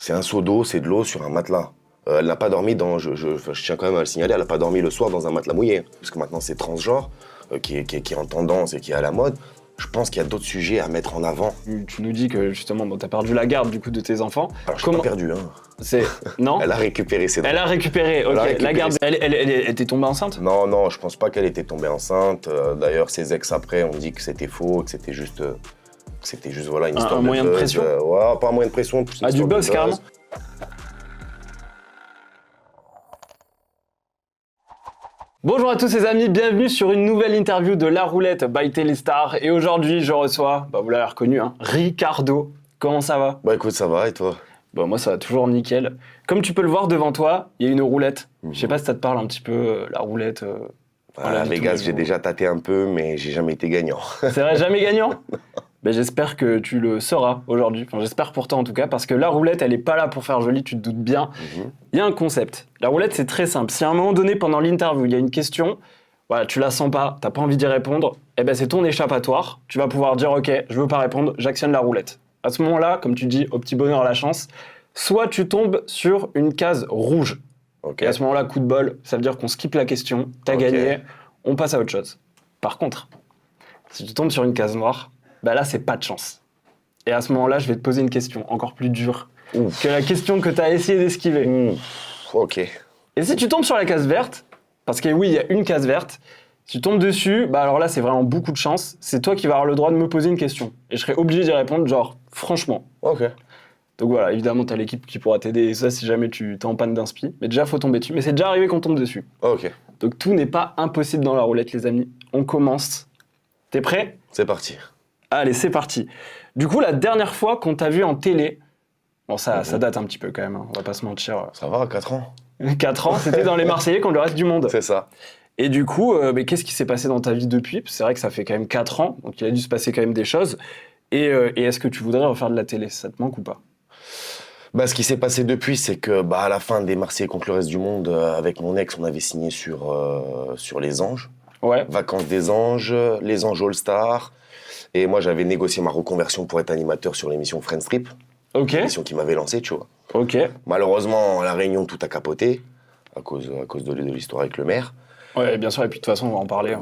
C'est un seau d'eau, c'est de l'eau sur un matelas. Elle n'a pas dormi je tiens quand même à le signaler, elle n'a pas dormi le soir dans un matelas mouillé. Parce que maintenant, c'est transgenre, qui est en tendance et qui est à la mode. Je pense qu'il y a d'autres sujets à mettre en avant. Tu nous dis que justement, t'as perdu la garde du coup de tes enfants. Alors, je l'ai pas perdu, hein. C'est... Non. Elle a récupéré ses dents. Elle a récupéré, ok. La garde, elle était tombée enceinte? Non, je pense pas qu'elle était tombée enceinte. D'ailleurs, ses ex après ont dit que c'était faux, que c'était juste voilà, une histoire un moyen de pression. Ouais, pas un moyen de pression. Plus du buzz carrément. Bonjour à tous les amis, bienvenue sur une nouvelle interview de La Roulette by Téléstar. Et aujourd'hui, je reçois, vous l'avez reconnu, Ricardo. Comment ça va? Bah écoute, ça va et toi? Moi, ça va toujours nickel. Comme tu peux le voir devant toi, il y a une roulette. Je sais pas si ça te parle un petit peu, la roulette. À Vegas, j'ai déjà tâté un peu, mais j'ai jamais été gagnant. C'est vrai, jamais gagnant? J'espère que tu le seras aujourd'hui. Enfin, j'espère pour toi en tout cas, parce que la roulette, elle est pas là pour faire joli, tu te doutes bien. Il y a un concept. La roulette, c'est très simple. Si à un moment donné, pendant l'interview, il y a une question, voilà, tu la sens pas, t'as pas envie d'y répondre, c'est ton échappatoire. Tu vas pouvoir dire, ok, je veux pas répondre, j'actionne la roulette. À ce moment-là, comme tu dis, au petit bonheur, à la chance, soit tu tombes sur une case rouge. Okay. Et à ce moment-là, coup de bol, ça veut dire qu'on skippe la question, t'as gagné, on passe à autre chose. Par contre, si tu tombes sur une case noire, là, c'est pas de chance. Et à ce moment-là, je vais te poser une question encore plus dure que la question que tu as essayé d'esquiver. Ok. Et si tu tombes sur la case verte, parce que oui, il y a une case verte, si tu tombes dessus, alors là, c'est vraiment beaucoup de chance. C'est toi qui vas avoir le droit de me poser une question. Et je serai obligé d'y répondre, genre, franchement. Ok. Donc voilà, évidemment, tu as l'équipe qui pourra t'aider, et ça, si jamais tu es en panne d'inspi. Mais déjà, faut tomber dessus. Mais c'est déjà arrivé qu'on tombe dessus. Ok. Donc tout n'est pas impossible dans la roulette, les amis. On commence. T'es prêt? C'est parti. Allez, c'est parti. Du coup, la dernière fois qu'on t'a vu en télé, ça date un petit peu quand même, on va pas se mentir. Ça va, 4 ans. 4 ans, c'était dans Les Marseillais contre le reste du monde. C'est ça. Et du coup, qu'est-ce qui s'est passé dans ta vie depuis? C'est vrai que ça fait quand même 4 ans, donc il a dû se passer quand même des choses. Et est-ce que tu voudrais refaire de la télé? Ça te manque ou pas? Ce qui s'est passé depuis, c'est que à la fin des Marseillais contre le reste du monde, avec mon ex, on avait signé sur Les Anges. Ouais. Vacances des Anges, Les Anges All-Star. Et moi, j'avais négocié ma reconversion pour être animateur sur l'émission Friends Trip. Ok. L'émission qui m'avait lancé, tu vois. Ok. Malheureusement, à La Réunion, tout a capoté à cause de l'histoire avec le maire. Ouais, bien sûr, et puis de toute façon, on va en parler.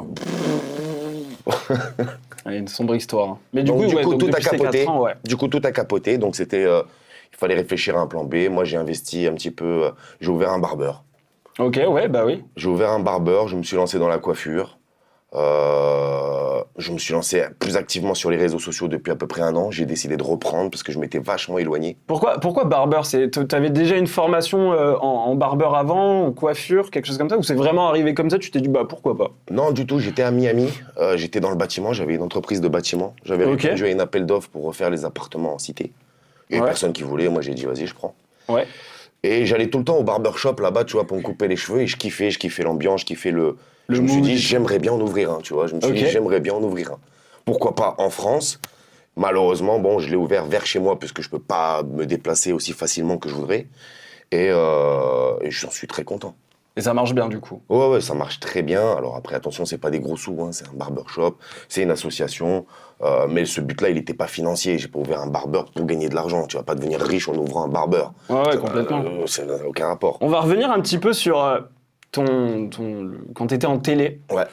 Il y a une sombre histoire. Mais du coup, tout a capoté. 4 ans, ouais. Du coup, tout a capoté. Donc, c'était, il fallait réfléchir à un plan B. Moi, j'ai investi un petit peu. J'ai ouvert un barbeur. Ok, ouais, oui. J'ai ouvert un barbeur. Je me suis lancé dans la coiffure. Je me suis lancé plus activement sur les réseaux sociaux depuis à peu près 1 an. J'ai décidé de reprendre parce que je m'étais vachement éloigné. Pourquoi barbeur? T'avais déjà une formation en barbeur avant, en coiffure, quelque chose comme ça? Ou c'est vraiment arrivé comme ça, tu t'es dit pourquoi pas? Non, du tout. J'étais à Miami. J'étais dans le bâtiment. J'avais une entreprise de bâtiment. J'avais répondu à une appel d'offres pour refaire les appartements en cité. Il y avait personne qui voulait. Moi, j'ai dit, vas-y, je prends. Ouais. Et j'allais tout le temps au barbershop là-bas, tu vois, pour me couper les cheveux. Et je kiffais l'ambiance, je kiffais je me suis dit, j'aimerais bien en ouvrir un, tu vois. Je me suis dit, j'aimerais bien en ouvrir un. Pourquoi pas en France? Malheureusement, je l'ai ouvert vers chez moi, puisque je peux pas me déplacer aussi facilement que je voudrais. Et j'en suis très content. Et ça marche bien, du coup? Ouais, ça marche très bien. Alors après, attention, c'est pas des gros sous, c'est un barbershop, c'est une association. Mais ce but-là, il était pas financier. J'ai pas ouvert un barbeur pour gagner de l'argent. Tu vas pas devenir riche en ouvrant un barbeur. Ouais, complètement. Ça n'a aucun rapport. On va revenir un petit peu sur quand t'étais en télé. Ouais.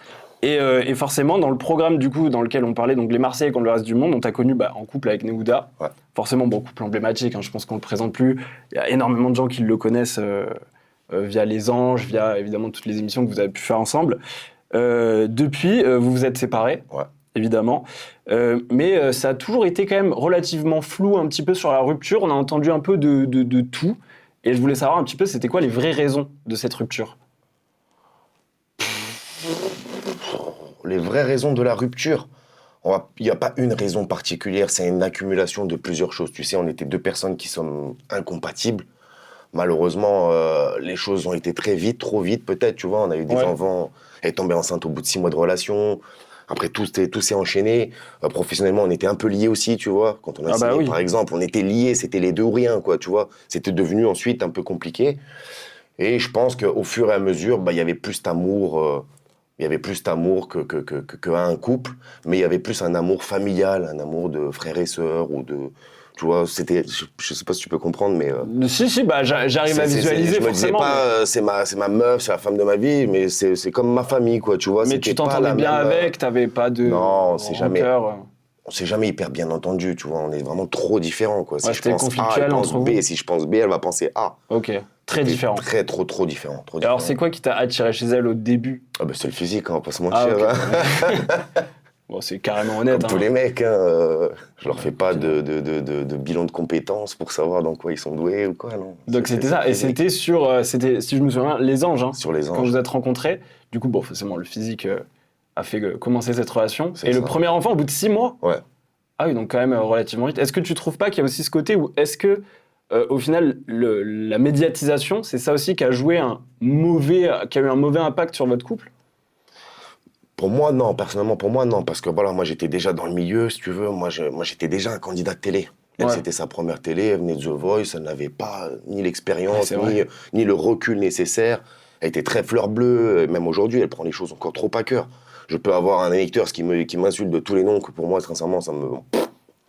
Et forcément, dans le programme du coup dans lequel on parlait, donc Les Marseillais contre le reste du monde, on t'a connu en couple avec Neouda. Ouais. Forcément, couple emblématique, je pense qu'on le présente plus. Il y a énormément de gens qui le connaissent via Les Anges, via évidemment toutes les émissions que vous avez pu faire ensemble. Depuis, vous vous êtes séparés, évidemment. Mais ça a toujours été quand même relativement flou un petit peu sur la rupture. On a entendu un peu de tout. Et je voulais savoir un petit peu, c'était quoi les vraies raisons de cette rupture? Les vraies raisons de la rupture, il n'y a pas une raison particulière, c'est une accumulation de plusieurs choses. Tu sais, on était 2 personnes qui sommes incompatibles. Malheureusement, les choses ont été très vite, trop vite peut-être, tu vois. On a eu des enfants, elle est tombée enceinte au bout de 6 mois de relation. Après, tout s'est enchaîné. Professionnellement, on était un peu liés aussi, tu vois. Quand on a signé, par exemple, on était liés, c'était les deux ou rien, quoi, tu vois. C'était devenu ensuite un peu compliqué. Et je pense qu'au fur et à mesure, il y avait plus d'amour. Il y avait plus d'amour qu'un couple, mais il y avait plus un amour familial, un amour de frères et sœurs ou Tu vois, c'était, je sais pas si tu peux comprendre, mais Si, bah, j'arrive à visualiser, je me disais forcément. pas, c'est ma meuf, c'est la femme de ma vie, mais c'est comme ma famille, quoi, tu vois. Mais C'était tu pas t'entendais la bien même, avec, t'avais pas de non, c'est jamais, rancœur. on s'est jamais hyper bien entendu, tu vois. On est vraiment trop différents, quoi. Si Ouais, je c'était pense A, conflictuel elle pense entre B. vous. Si je pense B, elle va penser A. Ok, très C'était différent. trop différent. Et alors, c'est quoi qui t'a attiré chez elle au début? Ah bah c'est le physique, hein, on va pas se Ah, mentir. ok. Hein. Bon, c'est carrément honnête. Comme tous Hein. les mecs, hein, je leur fais pas de bilan de compétences pour savoir dans quoi ils sont doués ou quoi, non. Donc c'était ça, le et physique. c'était sur, si je me souviens, les anges, hein, Sur les quand anges. vous êtes rencontrés. Du coup, bon, forcément, le physique a fait commencer cette relation. C'est Et le ça. premier enfant, au bout de 6 mois? Ouais. Ah oui, donc quand même relativement vite. Est-ce que tu trouves pas qu'il y a aussi ce côté où, est-ce que, au final, la médiatisation, c'est ça aussi qui a joué qui a eu un mauvais impact sur votre couple? Pour moi, non. Personnellement, pour moi, non. Parce que voilà, moi, j'étais déjà dans le milieu, si tu veux. Moi, j'étais déjà un candidat de télé. Elle, Ouais. c'était sa première télé. Elle venait de The Voice. Elle n'avait pas ni Ouais, l'expérience, c'est vrai. ni le recul nécessaire. Elle était très fleur bleue. Et même aujourd'hui, elle prend les choses encore trop à cœur. Je peux avoir un électeur qui m'insulte de tous les noms, que pour moi, sincèrement,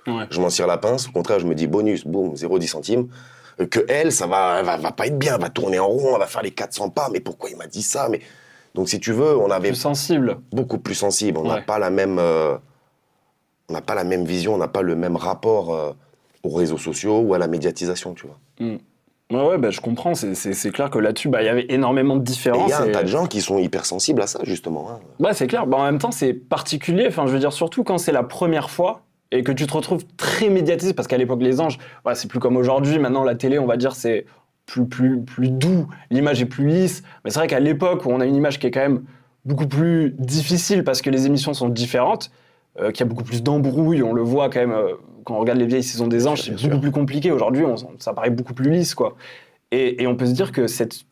Ouais. je m'en tire la pince. Au contraire, je me dis bonus, boum, 0,10 centimes. Que elle, elle va pas être bien. Elle va tourner en rond. Elle va faire les 400 pas. Mais pourquoi il m'a dit ça? Mais... Donc, si tu veux, on avait Plus sensible. beaucoup plus sensible. On n'a Ouais. pas la même, on n'a pas la même vision, on n'a pas le même rapport aux réseaux sociaux ou à la médiatisation, tu vois. Ouais, bah, je comprends. C'est clair que là-dessus, bah, il y avait énormément de Et différences. il y a un et- tas de gens qui sont hyper sensibles à ça, justement. Hein. Ouais, c'est clair. Bah, en même temps, c'est particulier. Enfin, je veux dire, surtout quand c'est la première fois et que tu te retrouves très médiatisé. Parce qu'à l'époque, les anges, ouais, c'est plus comme aujourd'hui. Maintenant, la télé, on va dire, c'est plus doux. L'image est plus lisse. Mais c'est vrai qu'à l'époque, où on a une image qui est quand même beaucoup plus difficile parce que les émissions sont différentes, qu'il y a beaucoup plus d'embrouilles. On le voit quand même quand on regarde les vieilles saisons des anges, c'est Bien beaucoup sûr. plus compliqué. Aujourd'hui, ça paraît beaucoup plus lisse, quoi. Et on peut se dire que cette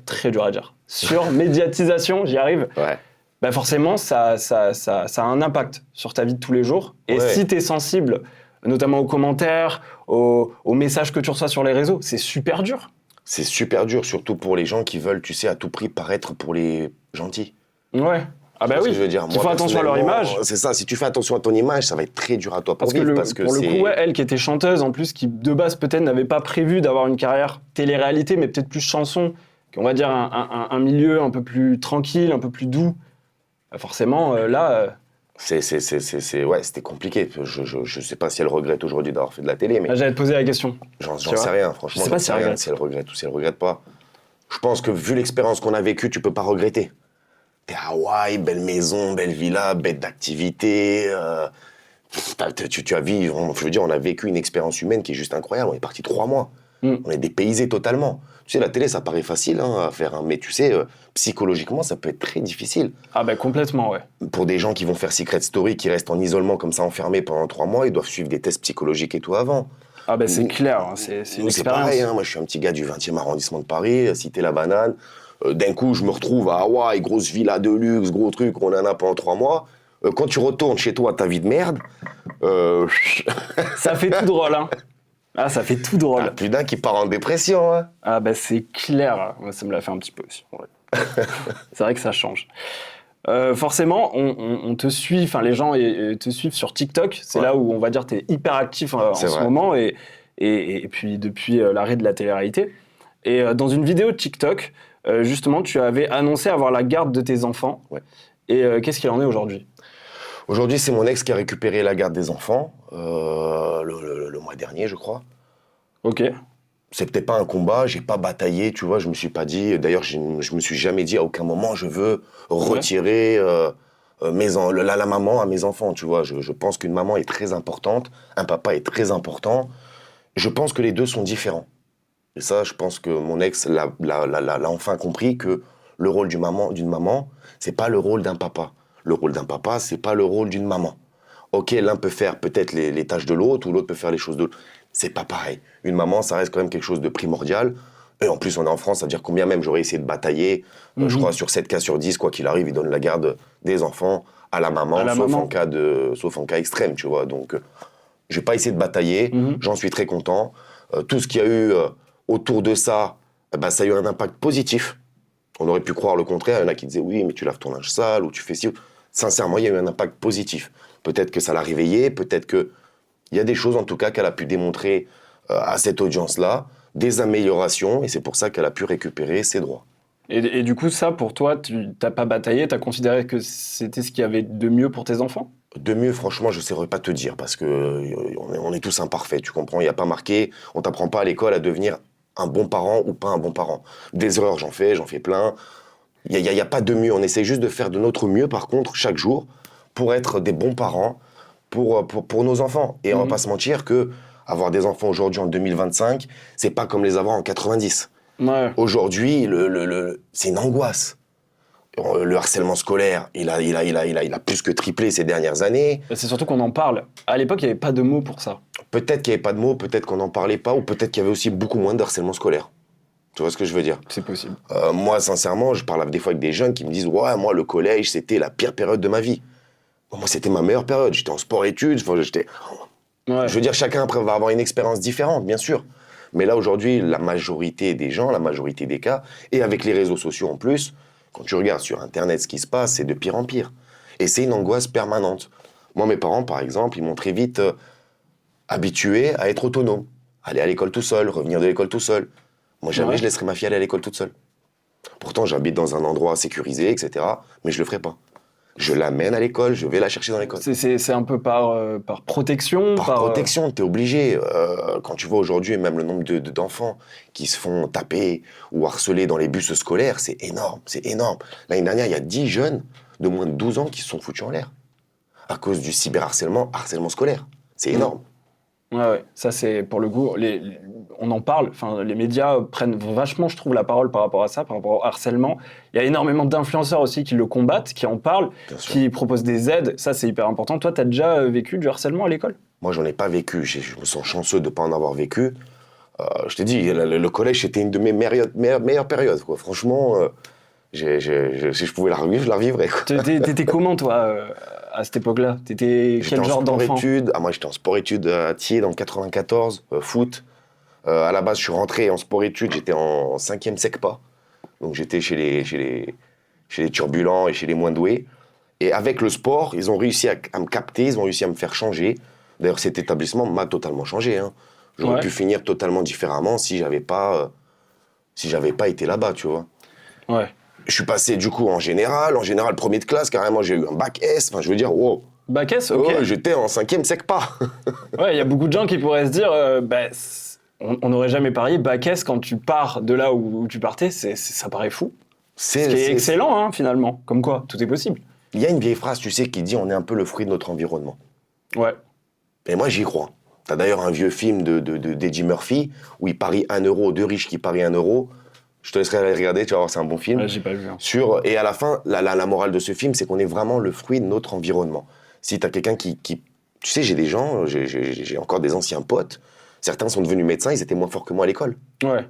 très dur à dire. Surmédiatisation, j'y arrive. Ouais. Bah forcément, ça a un impact sur ta vie de tous les jours. Et Ouais. si tu es sensible, notamment aux commentaires, aux messages que tu reçois sur les réseaux, c'est super dur. C'est super dur, surtout pour les gens qui veulent, tu sais, à tout prix paraître pour les gentils. Ouais. Ah bah Tu vois ce oui, que je veux dire. ils font attention à leur image. C'est ça, si tu fais attention à ton image, ça va être très dur à toi pour Parce que, vivre. Parce que pour le c'est... coup, ouais, elle qui était chanteuse, en plus, qui de base peut-être n'avait pas prévu d'avoir une carrière télé-réalité, mais peut-être plus chanson, on va dire un milieu un peu plus tranquille, un peu plus doux. Bah forcément, là, Ouais, c'était compliqué. Je sais pas si elle regrette aujourd'hui d'avoir fait de la télé, mais là, j'allais te poser la question. j'en Tu sais vois. rien, franchement. Je sais pas j'en si sais elle rien regrette. si elle regrette ou si elle regrette pas. Je pense que vu l'expérience qu'on a vécue, tu peux pas regretter. T'es à Hawaï, belle maison, belle villa, bête d'activité. Tu as vécu, je veux dire, on a vécu une expérience humaine qui est juste incroyable. On est parti 3 mois. On est dépaysé totalement. Tu sais, la télé, ça paraît facile hein, à faire, hein, mais tu sais, psychologiquement, ça peut être très difficile. Ah bah complètement, ouais. Pour des gens qui vont faire Secret Story, qui restent en isolement comme ça, enfermés pendant 3 mois, ils doivent suivre des tests psychologiques et tout avant. Ah bah c'est Nous- clair, hein, c'est une Nous, c'est expérience. pareil, hein. Moi, je suis un petit gars du 20e arrondissement de Paris, cité La Banane. D'un coup, je me retrouve à Hawaï, grosse villa de luxe, gros truc, on en a pendant 3 mois. Quand tu retournes chez toi, ta vie de merde, Ça fait tout drôle, hein. Ah, ça fait tout t'as drôle. plus d'un qui part en dépression. Hein. Ah bah c'est clair. Moi, ça me l'a fait un petit peu aussi. Ouais. C'est vrai que ça change. Forcément, on te suit, enfin les gens te suivent sur TikTok. C'est Ouais. là où on va dire tu es hyper actif en C'est ce vrai. moment et puis depuis l'arrêt de la télé-réalité. Et dans une vidéo de TikTok, justement, tu avais annoncé avoir la garde de tes enfants. Ouais. Et qu'est-ce qu'il en est aujourd'hui? Aujourd'hui, c'est mon ex qui a récupéré la garde des enfants, le mois dernier, je crois. Ok. C'est peut-être pas un combat, j'ai pas bataillé, tu vois, je me suis pas dit, d'ailleurs, je me suis jamais dit à aucun moment, je veux retirer la maman à mes enfants, tu vois. Je pense qu'une maman est très importante, un papa est très important. Je pense que les deux sont différents. Et ça, je pense que mon ex l'a enfin compris que le rôle d'une maman, c'est pas le rôle d'un papa. Le rôle d'un papa, c'est pas le rôle d'une maman. Ok, l'un peut faire peut-être les tâches de l'autre, ou l'autre peut faire les choses de l'autre. C'est pas pareil. Une maman, ça reste quand même quelque chose de primordial. Et en plus, on est en France, ça veut dire combien même j'aurais essayé de batailler. Je crois sur 7 cas sur 10, quoi qu'il arrive, ils donnent la garde des enfants à la maman, À la sauf, maman. sauf en cas extrême, tu vois. Donc, j'ai pas essayé de batailler, j'en suis très content. Tout ce qu'il y a eu autour de ça, ça a eu un impact positif. On aurait pu croire le contraire. Il y en a qui disaient oui, mais tu laves ton linge sale ou tu fais ci. Sincèrement, il y a eu un impact positif. Peut-être que ça l'a réveillé, peut-être que Il y a des choses, en tout cas, qu'elle a pu démontrer à cette audience-là, des améliorations, et c'est pour ça qu'elle a pu récupérer ses droits. Et du coup, ça, pour toi, tu t'as pas bataillé, t'as considéré que c'était ce qu'il y avait de mieux pour tes enfants? De mieux, franchement, je ne saurais pas te dire, parce que on est tous imparfaits, tu comprends? Il n'y a pas marqué, on t'apprend pas à l'école à devenir un bon parent ou pas un bon parent. Des erreurs, j'en fais plein. Il y a pas de mieux, on essaie juste de faire de notre mieux, par contre, chaque jour, pour être des bons parents pour nos enfants. Et on va pas se mentir que avoir des enfants aujourd'hui en 2025, c'est pas comme les avoir en 90. Ouais. Aujourd'hui, c'est une angoisse. Le harcèlement scolaire, il a plus que triplé ces dernières années. C'est surtout qu'on en parle. À l'époque, il n'y avait pas de mots pour ça. Peut-être qu'il n'y avait pas de mots, peut-être qu'on n'en parlait pas, ou peut-être qu'il y avait aussi beaucoup moins de harcèlement scolaire. Tu vois ce que je veux dire? C'est possible. Moi, sincèrement, je parle des fois avec des jeunes qui me disent « Ouais, moi, le collège, c'était la pire période de ma vie. » Moi, c'était ma meilleure période. J'étais en sport-études, Ouais. Je veux dire, chacun après va avoir une expérience différente, bien sûr. Mais là, aujourd'hui, la majorité des gens, la majorité des cas, et avec les réseaux sociaux en plus, quand tu regardes sur Internet ce qui se passe, c'est de pire en pire. Et c'est une angoisse permanente. Moi, mes parents, par exemple, ils m'ont très vite habitué à être autonome. Aller à l'école tout seul, revenir de l'école tout seul. Moi, jamais je laisserai ma fille aller à l'école toute seule. Pourtant, j'habite dans un endroit sécurisé, etc. Mais je le ferai pas. Je l'amène à l'école, je vais la chercher dans l'école. C'est un peu par protection. Par protection, t'es obligé. Quand tu vois aujourd'hui même le nombre d'enfants qui se font taper ou harceler dans les bus scolaires, c'est énorme, c'est énorme. L'année dernière, il y a 10 jeunes de moins de 12 ans qui se sont foutus en l'air à cause du cyberharcèlement, harcèlement scolaire. C'est énorme. Ouais. Ça, c'est pour le coup, on en parle. Enfin, les médias prennent vachement, je trouve, la parole par rapport à ça, par rapport au harcèlement. Il y a énormément d'influenceurs aussi qui le combattent, qui en parlent, qui proposent des aides. Ça, c'est hyper important. Toi, t'as déjà vécu du harcèlement à l'école? Moi, j'en ai pas vécu. Je me sens chanceux de ne pas en avoir vécu. Je t'ai dit, le collège, c'était une de mes meilleures périodes, quoi. Franchement, si je pouvais la revivre, je la revivrais, quoi. T'étais comment, toi, à cette époque-là? T'étais quel genre d'enfant? Moi, j'étais en sport-études à Thiers dans le 94, foot. À la base, je suis rentré en sport-études, j'étais en 5e SECPA. Donc, j'étais chez les turbulents et chez les moins doués. Et avec le sport, ils ont réussi à me capter, ils ont réussi à me faire changer. D'ailleurs, cet établissement m'a totalement changé, hein. J'aurais pu finir totalement différemment si j'avais pas été là-bas, tu vois. Ouais. Je suis passé du coup en général premier de classe, carrément j'ai eu un bac S, enfin je veux dire, wow. Bac S, ok. Ouais, j'étais en 5e SECPA. Ouais, il y a beaucoup de gens qui pourraient se dire, on n'aurait jamais parié, bac S quand tu pars de là où tu partais, ça paraît fou. Ce qui est excellent, hein, finalement. Comme quoi, tout est possible. Il y a une vieille phrase, tu sais, qui dit on est un peu le fruit de notre environnement. Ouais. Et moi j'y crois. T'as d'ailleurs un vieux film d'Eddie Murphy où il parie 1 euro, deux riches qui parient 1 euro. Je te laisserai aller regarder, tu vas voir, c'est un bon film. Ouais, j'ai pas vu. Hein. Et à la fin, la morale de ce film, c'est qu'on est vraiment le fruit de notre environnement. Si t'as quelqu'un qui... Tu sais, j'ai des gens, j'ai encore des anciens potes, certains sont devenus médecins, ils étaient moins forts que moi à l'école. Ouais.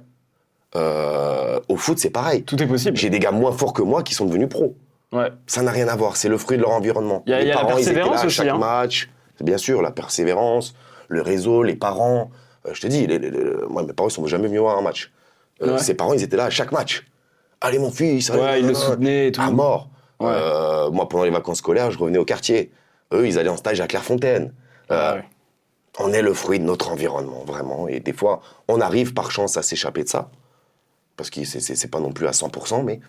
Au foot, c'est pareil. Tout est possible. J'ai des gars moins forts que moi qui sont devenus pros. Ouais. Ça n'a rien à voir, c'est le fruit de leur environnement. Il y a la persévérance ils étaient là à aussi. chaque match. Bien sûr, la persévérance, le réseau, les parents. Je te dis, moi, mes parents ne sont jamais venus voir un match. Ses parents, ils étaient là à chaque match. Allez, mon fils. Ouais, ils le soutenaient et tout. À mort. Ouais. Moi, pendant les vacances scolaires, je revenais au quartier. Eux, ils allaient en stage à Clairefontaine. Ouais. On est le fruit de notre environnement, vraiment. Et des fois, on arrive par chance à s'échapper de ça. Parce que c'est pas non plus à 100%, mais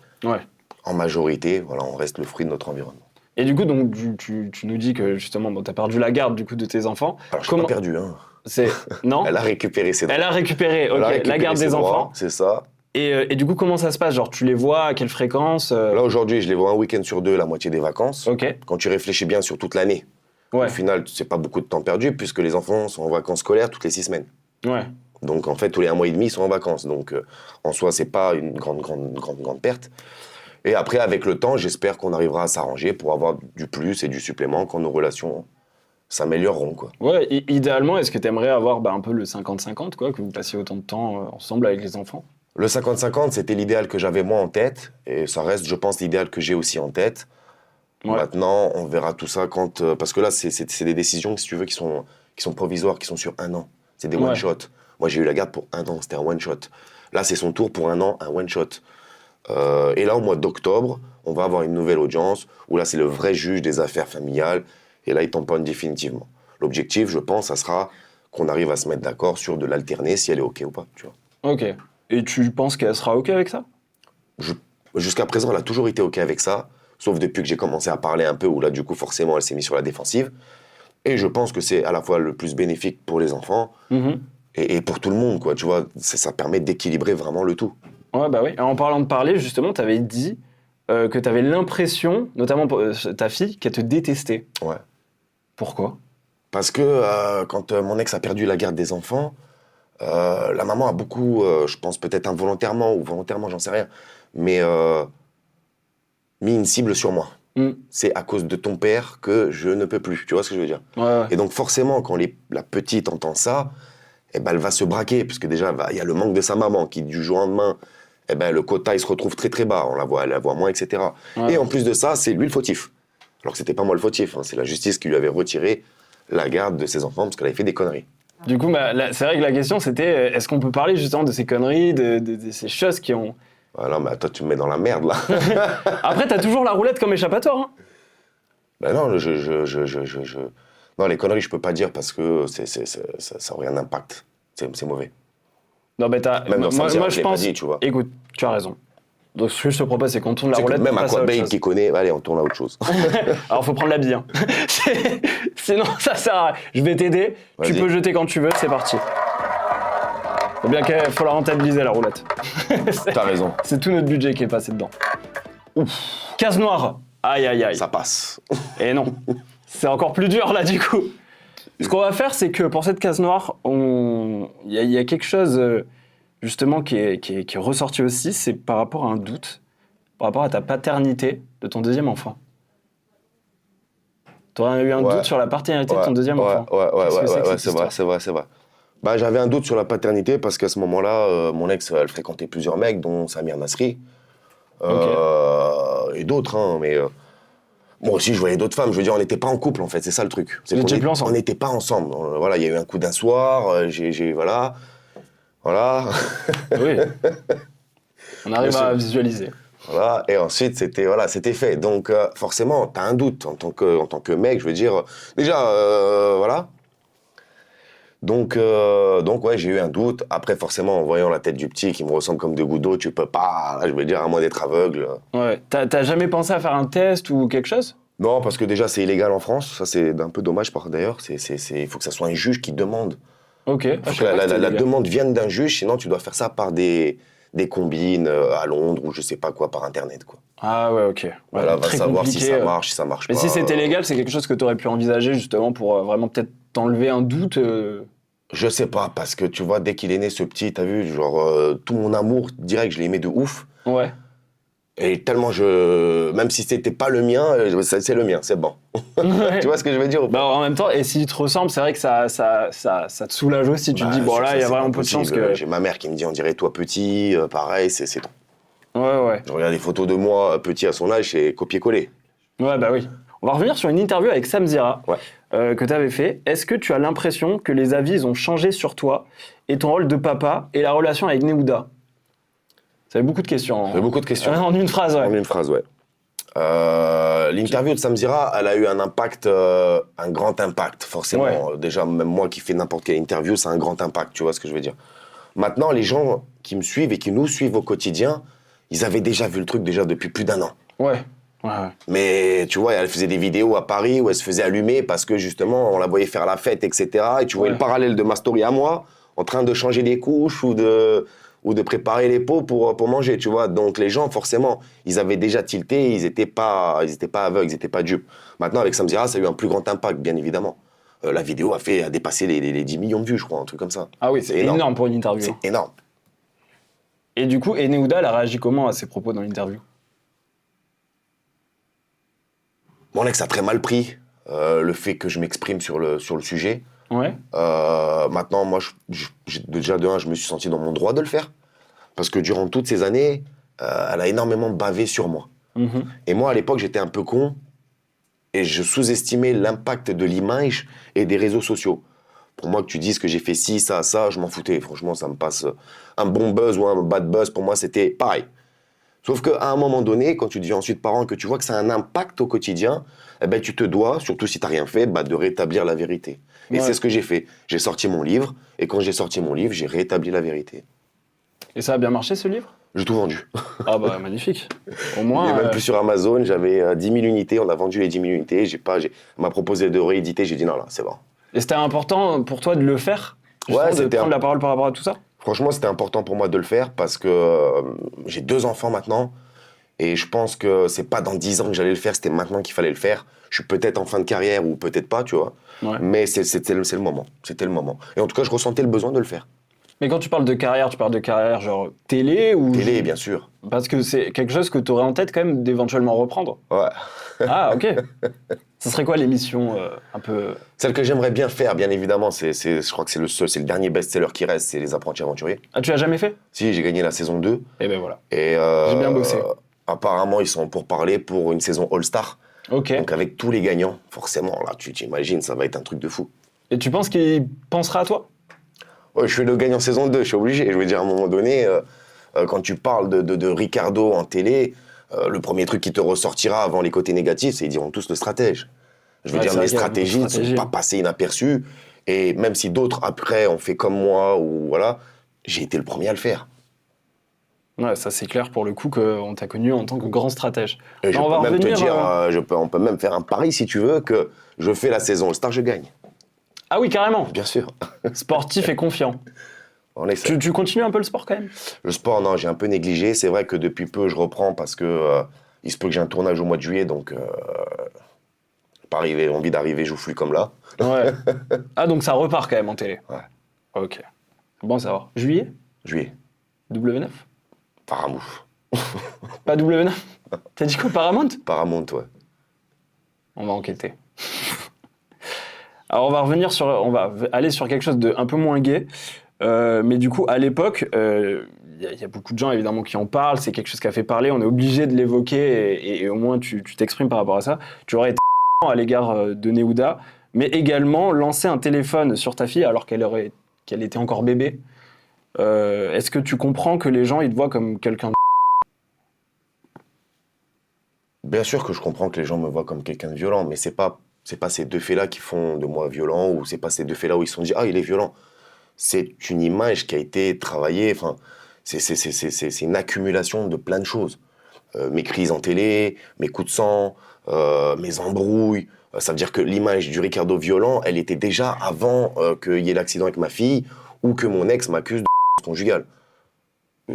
en majorité, voilà, on reste le fruit de notre environnement. Et du coup, donc, tu nous dis que justement, tu as perdu la garde du coup, de tes enfants. Alors, je n'ai pas perdu, hein. Non. Elle a récupéré ses droits. Elle a récupéré, ok, la garde des enfants. C'est ça. Et du coup, comment ça se passe? Genre, tu les vois à quelle fréquence? Là, aujourd'hui, je les vois un week-end sur 2, la moitié des vacances. Ok. Quand tu réfléchis bien sur toute l'année, Ouais. au final, c'est pas beaucoup de temps perdu, puisque les enfants sont en vacances scolaires toutes les 6 semaines. Ouais. Donc, en fait, tous les 1 mois et demi, ils sont en vacances. Donc, en soi, c'est pas une grande perte. Et après, avec le temps, j'espère qu'on arrivera à s'arranger pour avoir du plus et du supplément quand nos relations s'amélioreront, quoi. Ouais, idéalement, est-ce que tu aimerais avoir un peu le 50-50, quoi, que vous passiez autant de temps ensemble avec les enfants? Le 50-50, c'était l'idéal que j'avais moi en tête, et ça reste, je pense, l'idéal que j'ai aussi en tête. Ouais. Maintenant, on verra tout ça quand... parce que là, c'est des décisions, si tu veux, qui sont provisoires, qui sont sur 1 an. C'est des one-shot. Moi, j'ai eu la garde pour 1 an, c'était un one-shot. Là, c'est son tour pour 1 an, un one-shot. Et là, au mois d'octobre, on va avoir une nouvelle audience, où là, c'est le vrai juge des affaires familiales, et là, il tamponne définitivement. L'objectif, je pense, ça sera qu'on arrive à se mettre d'accord sur de l'alterner, si elle est OK ou pas, tu vois. Ok. Et tu penses qu'elle sera ok avec ça? Jusqu'à présent, elle a toujours été OK avec ça, sauf depuis que j'ai commencé à parler un peu, où là, du coup, forcément, elle s'est mise sur la défensive. Et je pense que c'est à la fois le plus bénéfique pour les enfants Mhm. et pour tout le monde, quoi. Tu vois, ça permet d'équilibrer vraiment le tout. Ouais, bah oui. Et en parlant de parler, justement, t'avais dit que t'avais l'impression, notamment pour ta fille, qu'elle te détestait. Ouais. Pourquoi? Parce que quand mon ex a perdu la garde des enfants, la maman a beaucoup, je pense peut-être involontairement ou volontairement, j'en sais rien, mais mis une cible sur moi. Mm. C'est à cause de ton père que je ne peux plus. Tu vois ce que je veux dire? Ouais, ouais. Et donc forcément, quand la petite entend ça, eh ben, elle va se braquer, parce que déjà, il y a le manque de sa maman qui, du jour au lendemain, eh ben, le quota, il se retrouve très très bas. Elle la voit moins, etc. Ouais. Et en plus de ça, c'est lui le fautif. Alors que c'était pas moi le fautif, hein, c'est la justice qui lui avait retiré la garde de ses enfants parce qu'elle avait fait des conneries. Du coup, bah, c'est vrai que la question, c'était est-ce qu'on peut parler justement de ces conneries, de ces choses qui ont... Voilà, mais toi, tu me mets dans la merde, là. Après, t'as toujours la roulette comme échappatoire. Hein. Ben non, non, les conneries, je peux pas dire parce que ça aurait un impact. C'est mauvais. Non, mais Même dans moi, Samzira, moi, je je l'ai pas pense... dit, tu vois. Écoute, tu as raison. Donc, ce que je te propose, c'est qu'on tourne la C'est que roulette. même on passe à autre Aquababe chose. qui connaît, allez, on tourne à autre chose. Alors, faut prendre la bille. Hein. Sinon, ça sert à rien. Je vais t'aider. Tu Vas-y. peux jeter quand tu veux. C'est parti. Faut bien qu'il faut la rentabiliser, la roulette. T'as raison, C'est tout notre budget qui est passé dedans. Ouf. Case noire. Aïe, aïe, aïe. ça passe. Et non. C'est encore plus dur, là, du coup. Ce qu'on va faire, c'est que pour cette case noire, il y a quelque chose, justement, qui est ressorti aussi. C'est par rapport à un doute, par rapport à ta paternité de ton deuxième enfant. T'aurais eu un Ouais. doute sur la paternité de ton deuxième enfant. Ouais, Qu'est-ce que c'est que cette c'est vrai, histoire c'est vrai. Bah, j'avais un doute sur la paternité parce qu'à ce moment-là, mon ex, elle fréquentait plusieurs mecs, dont Samir Nasri. Et d'autres, hein, mais moi aussi, je voyais d'autres femmes. Je veux dire, on n'était pas en couple, en fait, c'est ça le truc. C'est Vous qu'on étiez plus ensemble. On n'était pas ensemble. Voilà, il y a eu un coup d'un soir, voilà. Voilà. Oui. On arrive Bien à sûr. visualiser. Voilà, et ensuite, c'était fait. Donc, forcément, t'as un doute en tant que mec, je veux dire. Déjà, voilà. Donc, ouais, j'ai eu un doute. Après, forcément, en voyant la tête du petit qui me ressemble comme deux gouttes d'eau, tu peux pas, je veux dire, à moins d'être aveugle. Ouais. T'as jamais pensé à faire un test ou quelque chose? Non, parce que déjà, c'est illégal en France. Ça, c'est un peu dommage, d'ailleurs. Il faut que ça soit un juge qui demande. Ok. Il faut que la demande vienne d'un juge, sinon tu dois faire ça par des combines à Londres ou je sais pas quoi, par Internet, quoi. Ah ouais, ok. Ouais, Voilà, va très savoir compliqué, si ça marche, si ça marche Mais pas. si c'était légal, c'est quelque chose que tu aurais pu envisager justement pour vraiment peut-être t'enlever un doute. Je sais pas, parce que tu vois, dès qu'il est né, ce petit, t'as vu, genre, tout mon amour, direct, je l'ai aimé de ouf. Ouais. Et tellement même si c'était pas le mien, c'est le mien, c'est bon. Ouais. Tu vois ce que je veux dire ou pas? Bah, en même temps, et s'il te ressemble, c'est vrai que ça te soulage aussi. Tu te Bah, dis, bon là, ça, il y a c'est vraiment pas peu de chance possible. que. J'ai ma mère qui me dit, on dirait toi petit, pareil, c'est trop. Ouais. Je regarde des photos de moi, petit à son âge, c'est copier-coller. Ouais, bah oui. On va revenir sur une interview avec Samzira Ouais. que tu avais fait. Est-ce que tu as l'impression que les avis ils ont changé sur toi et ton rôle de papa et la relation avec Neouda? Ça fait beaucoup de questions. J'ai beaucoup de questions. En une phrase, ouais. En une phrase, ouais. L'interview de Samzira, elle a eu un impact, un grand impact, forcément. Ouais. Déjà, même moi qui fais n'importe quelle interview, c'est un grand impact, tu vois ce que je veux dire. Maintenant, les gens qui me suivent et qui nous suivent au quotidien, ils avaient déjà vu le truc déjà depuis plus d'1 an. Ouais. Mais tu vois, elle faisait des vidéos à Paris où elle se faisait allumer parce que justement, on la voyait faire la fête, etc. Et tu voyais Ouais. le parallèle de ma story à moi, en train de changer des couches ou de préparer les pots pour manger, tu vois. Donc les gens, forcément, ils avaient déjà tilté, ils étaient pas aveugles, ils n'étaient pas dupes. Maintenant, avec Samzira, ça a eu un plus grand impact, bien évidemment. La vidéo a dépassé les 10 millions de vues, je crois, un truc comme ça. Ah oui, c'est énorme pour une interview. C'est énorme. Et du coup, Neouda, elle a réagi comment à ses propos dans l'interview? Mon ex a très mal pris le fait que je m'exprime sur le sujet. Ouais. Maintenant, moi, déjà de un, je me suis senti dans mon droit de le faire. Parce que durant toutes ces années, elle a énormément bavé sur moi. Mhm. Et moi, à l'époque, j'étais un peu con. Et je sous-estimais l'impact de l'image et des réseaux sociaux. Pour moi, que tu dises que j'ai fait ci, ça, je m'en foutais. Franchement, ça me passe un bon buzz ou un bad buzz. Pour moi, c'était pareil. Sauf qu'à un moment donné, quand tu deviens ensuite parent et que tu vois que ça a un impact au quotidien, eh ben, tu te dois, surtout si tu n'as rien fait, bah, de rétablir la vérité. Et Ouais. c'est ce que j'ai fait. J'ai sorti mon livre, et quand j'ai sorti mon livre, j'ai rétabli la vérité. Et ça a bien marché, ce livre? J'ai tout vendu. Ah bah, magnifique. Au Il moins... est même plus sur Amazon, j'avais 10 000 unités, on a vendu les 10 000 unités, on m'a proposé de rééditer, j'ai dit non, là, c'est bon. Et c'était important pour toi de le faire? Ouais, Justement, de c'était prendre la parole par rapport à tout ça? Franchement, c'était important pour moi de le faire parce que j'ai 2 enfants maintenant, et je pense que c'est pas dans 10 ans que j'allais le faire, c'était maintenant qu'il fallait le faire. Je suis peut-être en fin de carrière ou peut-être pas, tu vois. Ouais. Mais c'est le moment. C'était le moment. Et en tout cas, je ressentais le besoin de le faire. Mais quand tu parles de carrière, tu parles de carrière genre télé ou... Télé, bien sûr. Parce que c'est quelque chose que tu aurais en tête quand même d'éventuellement reprendre. Ouais. Ah, ok. Ce serait quoi l'émission un peu... Celle que j'aimerais bien faire, bien évidemment, je crois que c'est le dernier best-seller qui reste, c'est Les Apprentis Aventuriers. Ah, tu l'as jamais fait? Si, j'ai gagné la saison 2. Eh ben voilà. Et J'ai bien bossé. Apparemment, ils sont pour parler pour une saison All-Star. Ok. Donc avec tous les gagnants, forcément, là, tu t'imagines, ça va être un truc de fou. Et tu penses qu'il pensera à toi? Ouais, je suis le gagnant saison 2, je suis obligé. Je veux dire, à un moment donné, quand tu parles de Ricardo en télé, le premier truc qui te ressortira avant les côtés négatifs, c'est qu'ils diront tous le stratège. Je veux Ouais, dire, c'est mes vrai qu'il y a beaucoup de stratégies ne stratégies. sont pas passées inaperçues. Et même si d'autres, après, ont fait comme moi, ou voilà, j'ai été le premier à le faire. Ouais, ça c'est clair pour le coup qu'on t'a connu en tant que grand stratège. Et je Non, on va peux même te revenir, dire, on peut même faire un pari, si tu veux, que je fais la saison All-Star, je gagne. Ah oui, carrément. Bien sûr. Sportif et confiant. On essaie. Tu continues un peu le sport quand même? Le sport, non, j'ai un peu négligé. C'est vrai que depuis peu, je reprends parce que il se peut que j'ai un tournage au mois de juillet, donc pas envie d'arriver joufflu comme là. Ouais. Ah, donc ça repart quand même en télé? Ouais. Ok. Bon à savoir. Juillet? Juillet. W9? Paramount. Pas W9? T'as dit quoi, Paramount? Paramount, ouais. On va enquêter. Alors on va aller sur quelque chose de un peu moins gai. Mais du coup, à l'époque, y a beaucoup de gens évidemment qui en parlent. C'est quelque chose qui a fait parler. On est obligé de l'évoquer et au moins tu t'exprimes par rapport à ça. Tu aurais été à l'égard de Néouda, mais également lancer un téléphone sur ta fille alors qu'elle était encore bébé. Est-ce que tu comprends que les gens ils te voient comme quelqu'un de... Bien sûr que je comprends que les gens me voient comme quelqu'un de violent, mais c'est pas ces 2 faits-là qui font de moi violent, ou c'est pas ces 2 faits-là où ils se sont dit « Ah, il est violent ». C'est une image qui a été travaillée, enfin, c'est une accumulation de plein de choses. Mes crises en télé, mes coups de sang, mes embrouilles. Ça veut dire que l'image du Ricardo violent, elle était déjà avant qu'il y ait l'accident avec ma fille ou que mon ex m'accuse de violence conjugale.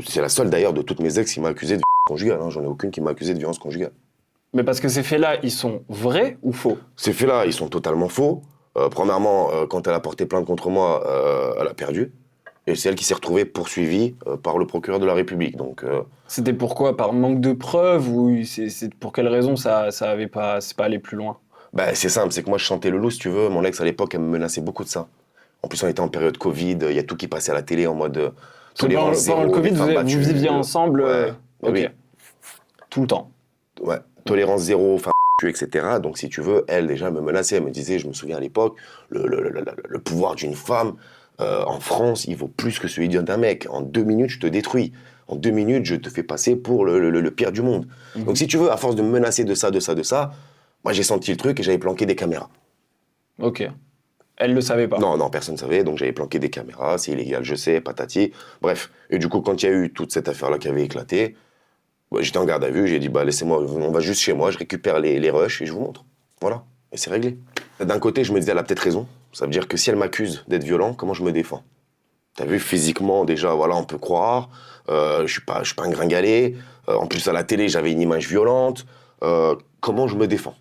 C'est la seule d'ailleurs de toutes mes ex qui m'a accusé de violence conjugale. Hein. J'en ai aucune qui m'a accusé de violence conjugale. Mais parce que ces faits-là, ils sont vrais ou faux? Ces faits-là, ils sont totalement faux. Premièrement, quand elle a porté plainte contre moi, elle a perdu. Et c'est elle qui s'est retrouvée poursuivie par le procureur de la République. Donc, C'était pourquoi? Par manque de preuves ou c'est pour quelle raison c'est pas allé plus loin? bah, c'est simple, c'est que moi je chantais le loup, si tu veux. Mon ex à l'époque, elle me menaçait beaucoup de ça. En plus, on était en période Covid, il y a tout qui passait à la télé en mode tolérance zéro. Pendant le Covid, les femmes vous battues, viviez ensemble ouais, ok. oui. Tout le temps. Ouais, tolérance zéro, femmes battues, etc. Donc, si tu veux, elle déjà me menaçait. Elle me disait, je me souviens à l'époque, le pouvoir d'une femme en France, il vaut plus que celui d'un mec. En 2 minutes, je te détruis. En 2 minutes, je te fais passer pour le pire du monde. Donc, si tu veux, à force de me menacer de ça, moi j'ai senti le truc et j'avais planqué des caméras. Ok. Elle le savait pas. Non, personne ne savait, donc j'avais planqué des caméras, c'est illégal, je sais, patati. Bref, et du coup, quand il y a eu toute cette affaire-là qui avait éclaté, j'étais en garde à vue, j'ai dit, bah laissez-moi, on va juste chez moi, je récupère les rushs et je vous montre. Voilà, et c'est réglé. D'un côté, je me disais, elle a peut-être raison. Ça veut dire que si elle m'accuse d'être violent, comment je me défends? T'as vu, physiquement, déjà, voilà, on peut croire. Je suis pas un gringalet. En plus, à la télé, j'avais une image violente. Comment je me défends?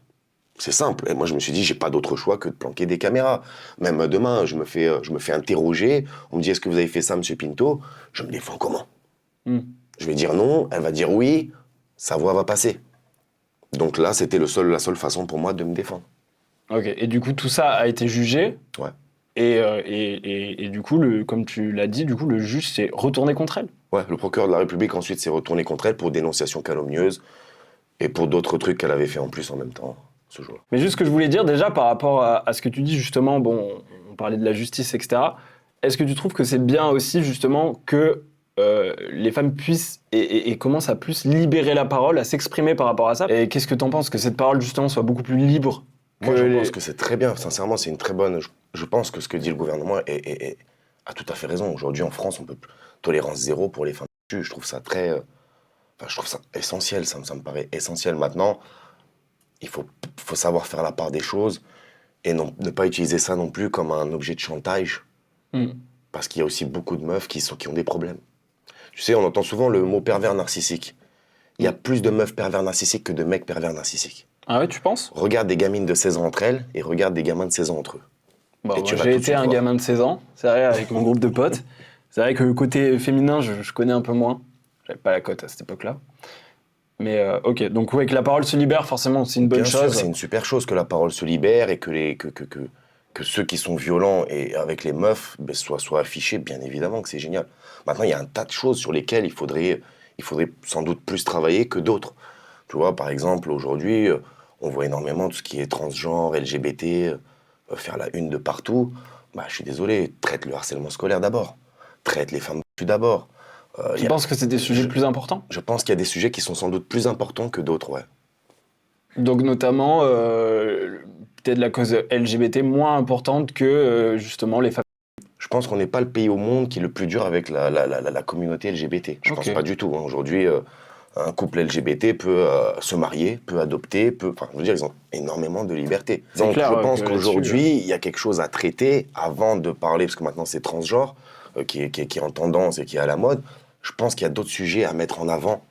C'est simple. Et moi, je me suis dit, j'ai pas d'autre choix que de planquer des caméras. Même demain, je me fais interroger. On me dit, est-ce que vous avez fait ça, monsieur Pinto? Je me défends comment? Je vais dire non, elle va dire oui, sa voix va passer. Donc là, c'était la seule façon pour moi de me défendre. Ok. Et du coup, tout ça a été jugé. Ouais. Et du coup, comme tu l'as dit, du coup, le juge s'est retourné contre elle. Ouais, le procureur de la République ensuite s'est retourné contre elle pour dénonciation calomnieuse et pour d'autres trucs qu'elle avait fait en plus en même temps ce jour-là. Mais juste ce que je voulais dire déjà par rapport à ce que tu dis justement, bon, on parlait de la justice, etc. Est-ce que tu trouves que c'est bien aussi justement que les femmes puissent et commencent à plus libérer la parole, à s'exprimer par rapport à ça. Et qu'est-ce que t'en penses, que cette parole justement soit beaucoup plus libre Moi, je pense que c'est très bien. Sincèrement, c'est une très bonne. Je pense que ce que dit le gouvernement a tout à fait raison. Aujourd'hui, en France, on peut tolérance zéro pour les femmes battues. Je trouve ça très. Je trouve ça essentiel. Ça me paraît essentiel. Maintenant, il faut savoir faire la part des choses et ne pas utiliser ça non plus comme un objet de chantage. Parce qu'il y a aussi beaucoup de meufs qui ont des problèmes. Tu sais, on entend souvent le mot pervers narcissique. Il y a plus de meufs pervers narcissiques que de mecs pervers narcissiques. Ah ouais, tu penses ? Regarde des gamines de 16 ans entre elles et regarde des gamins de 16 ans entre eux. Bon, Et tu vas j'ai tout de été suite un voir. gamin de 16 ans, c'est vrai, avec mon groupe de potes. C'est vrai que le côté féminin, je connais un peu moins. J'avais pas la cote à cette époque-là. Mais ok, donc ouais, que la parole se libère, forcément, c'est une bonne Bien sûr, chose. c'est une super chose que la parole se libère et que ceux qui sont violents et avec les meufs soient affichés, bien évidemment que c'est génial. Maintenant, il y a un tas de choses sur lesquelles il faudrait sans doute plus travailler que d'autres. Tu vois, par exemple, aujourd'hui, on voit énormément tout ce qui est transgenre, LGBT, faire la une de partout. Bah, je suis désolé, traite le harcèlement scolaire d'abord. Traite les femmes battues d'abord. Tu penses que c'est des sujets plus importants ? Je pense qu'il y a des sujets qui sont sans doute plus importants que d'autres, ouais. Donc notamment, peut-être la cause LGBT moins importante que justement les femmes. Je pense qu'on n'est pas le pays au monde qui est le plus dur avec la communauté LGBT. Je pense pas du tout. Hein. Aujourd'hui, un couple LGBT peut se marier, peut adopter, enfin, je veux dire, ils ont énormément de liberté. Donc, clair, je pense que qu'aujourd'hui, il y a quelque chose à traiter avant de parler, parce que maintenant c'est transgenre, qui est en tendance et qui est à la mode. Je pense qu'il y a d'autres sujets à mettre en avant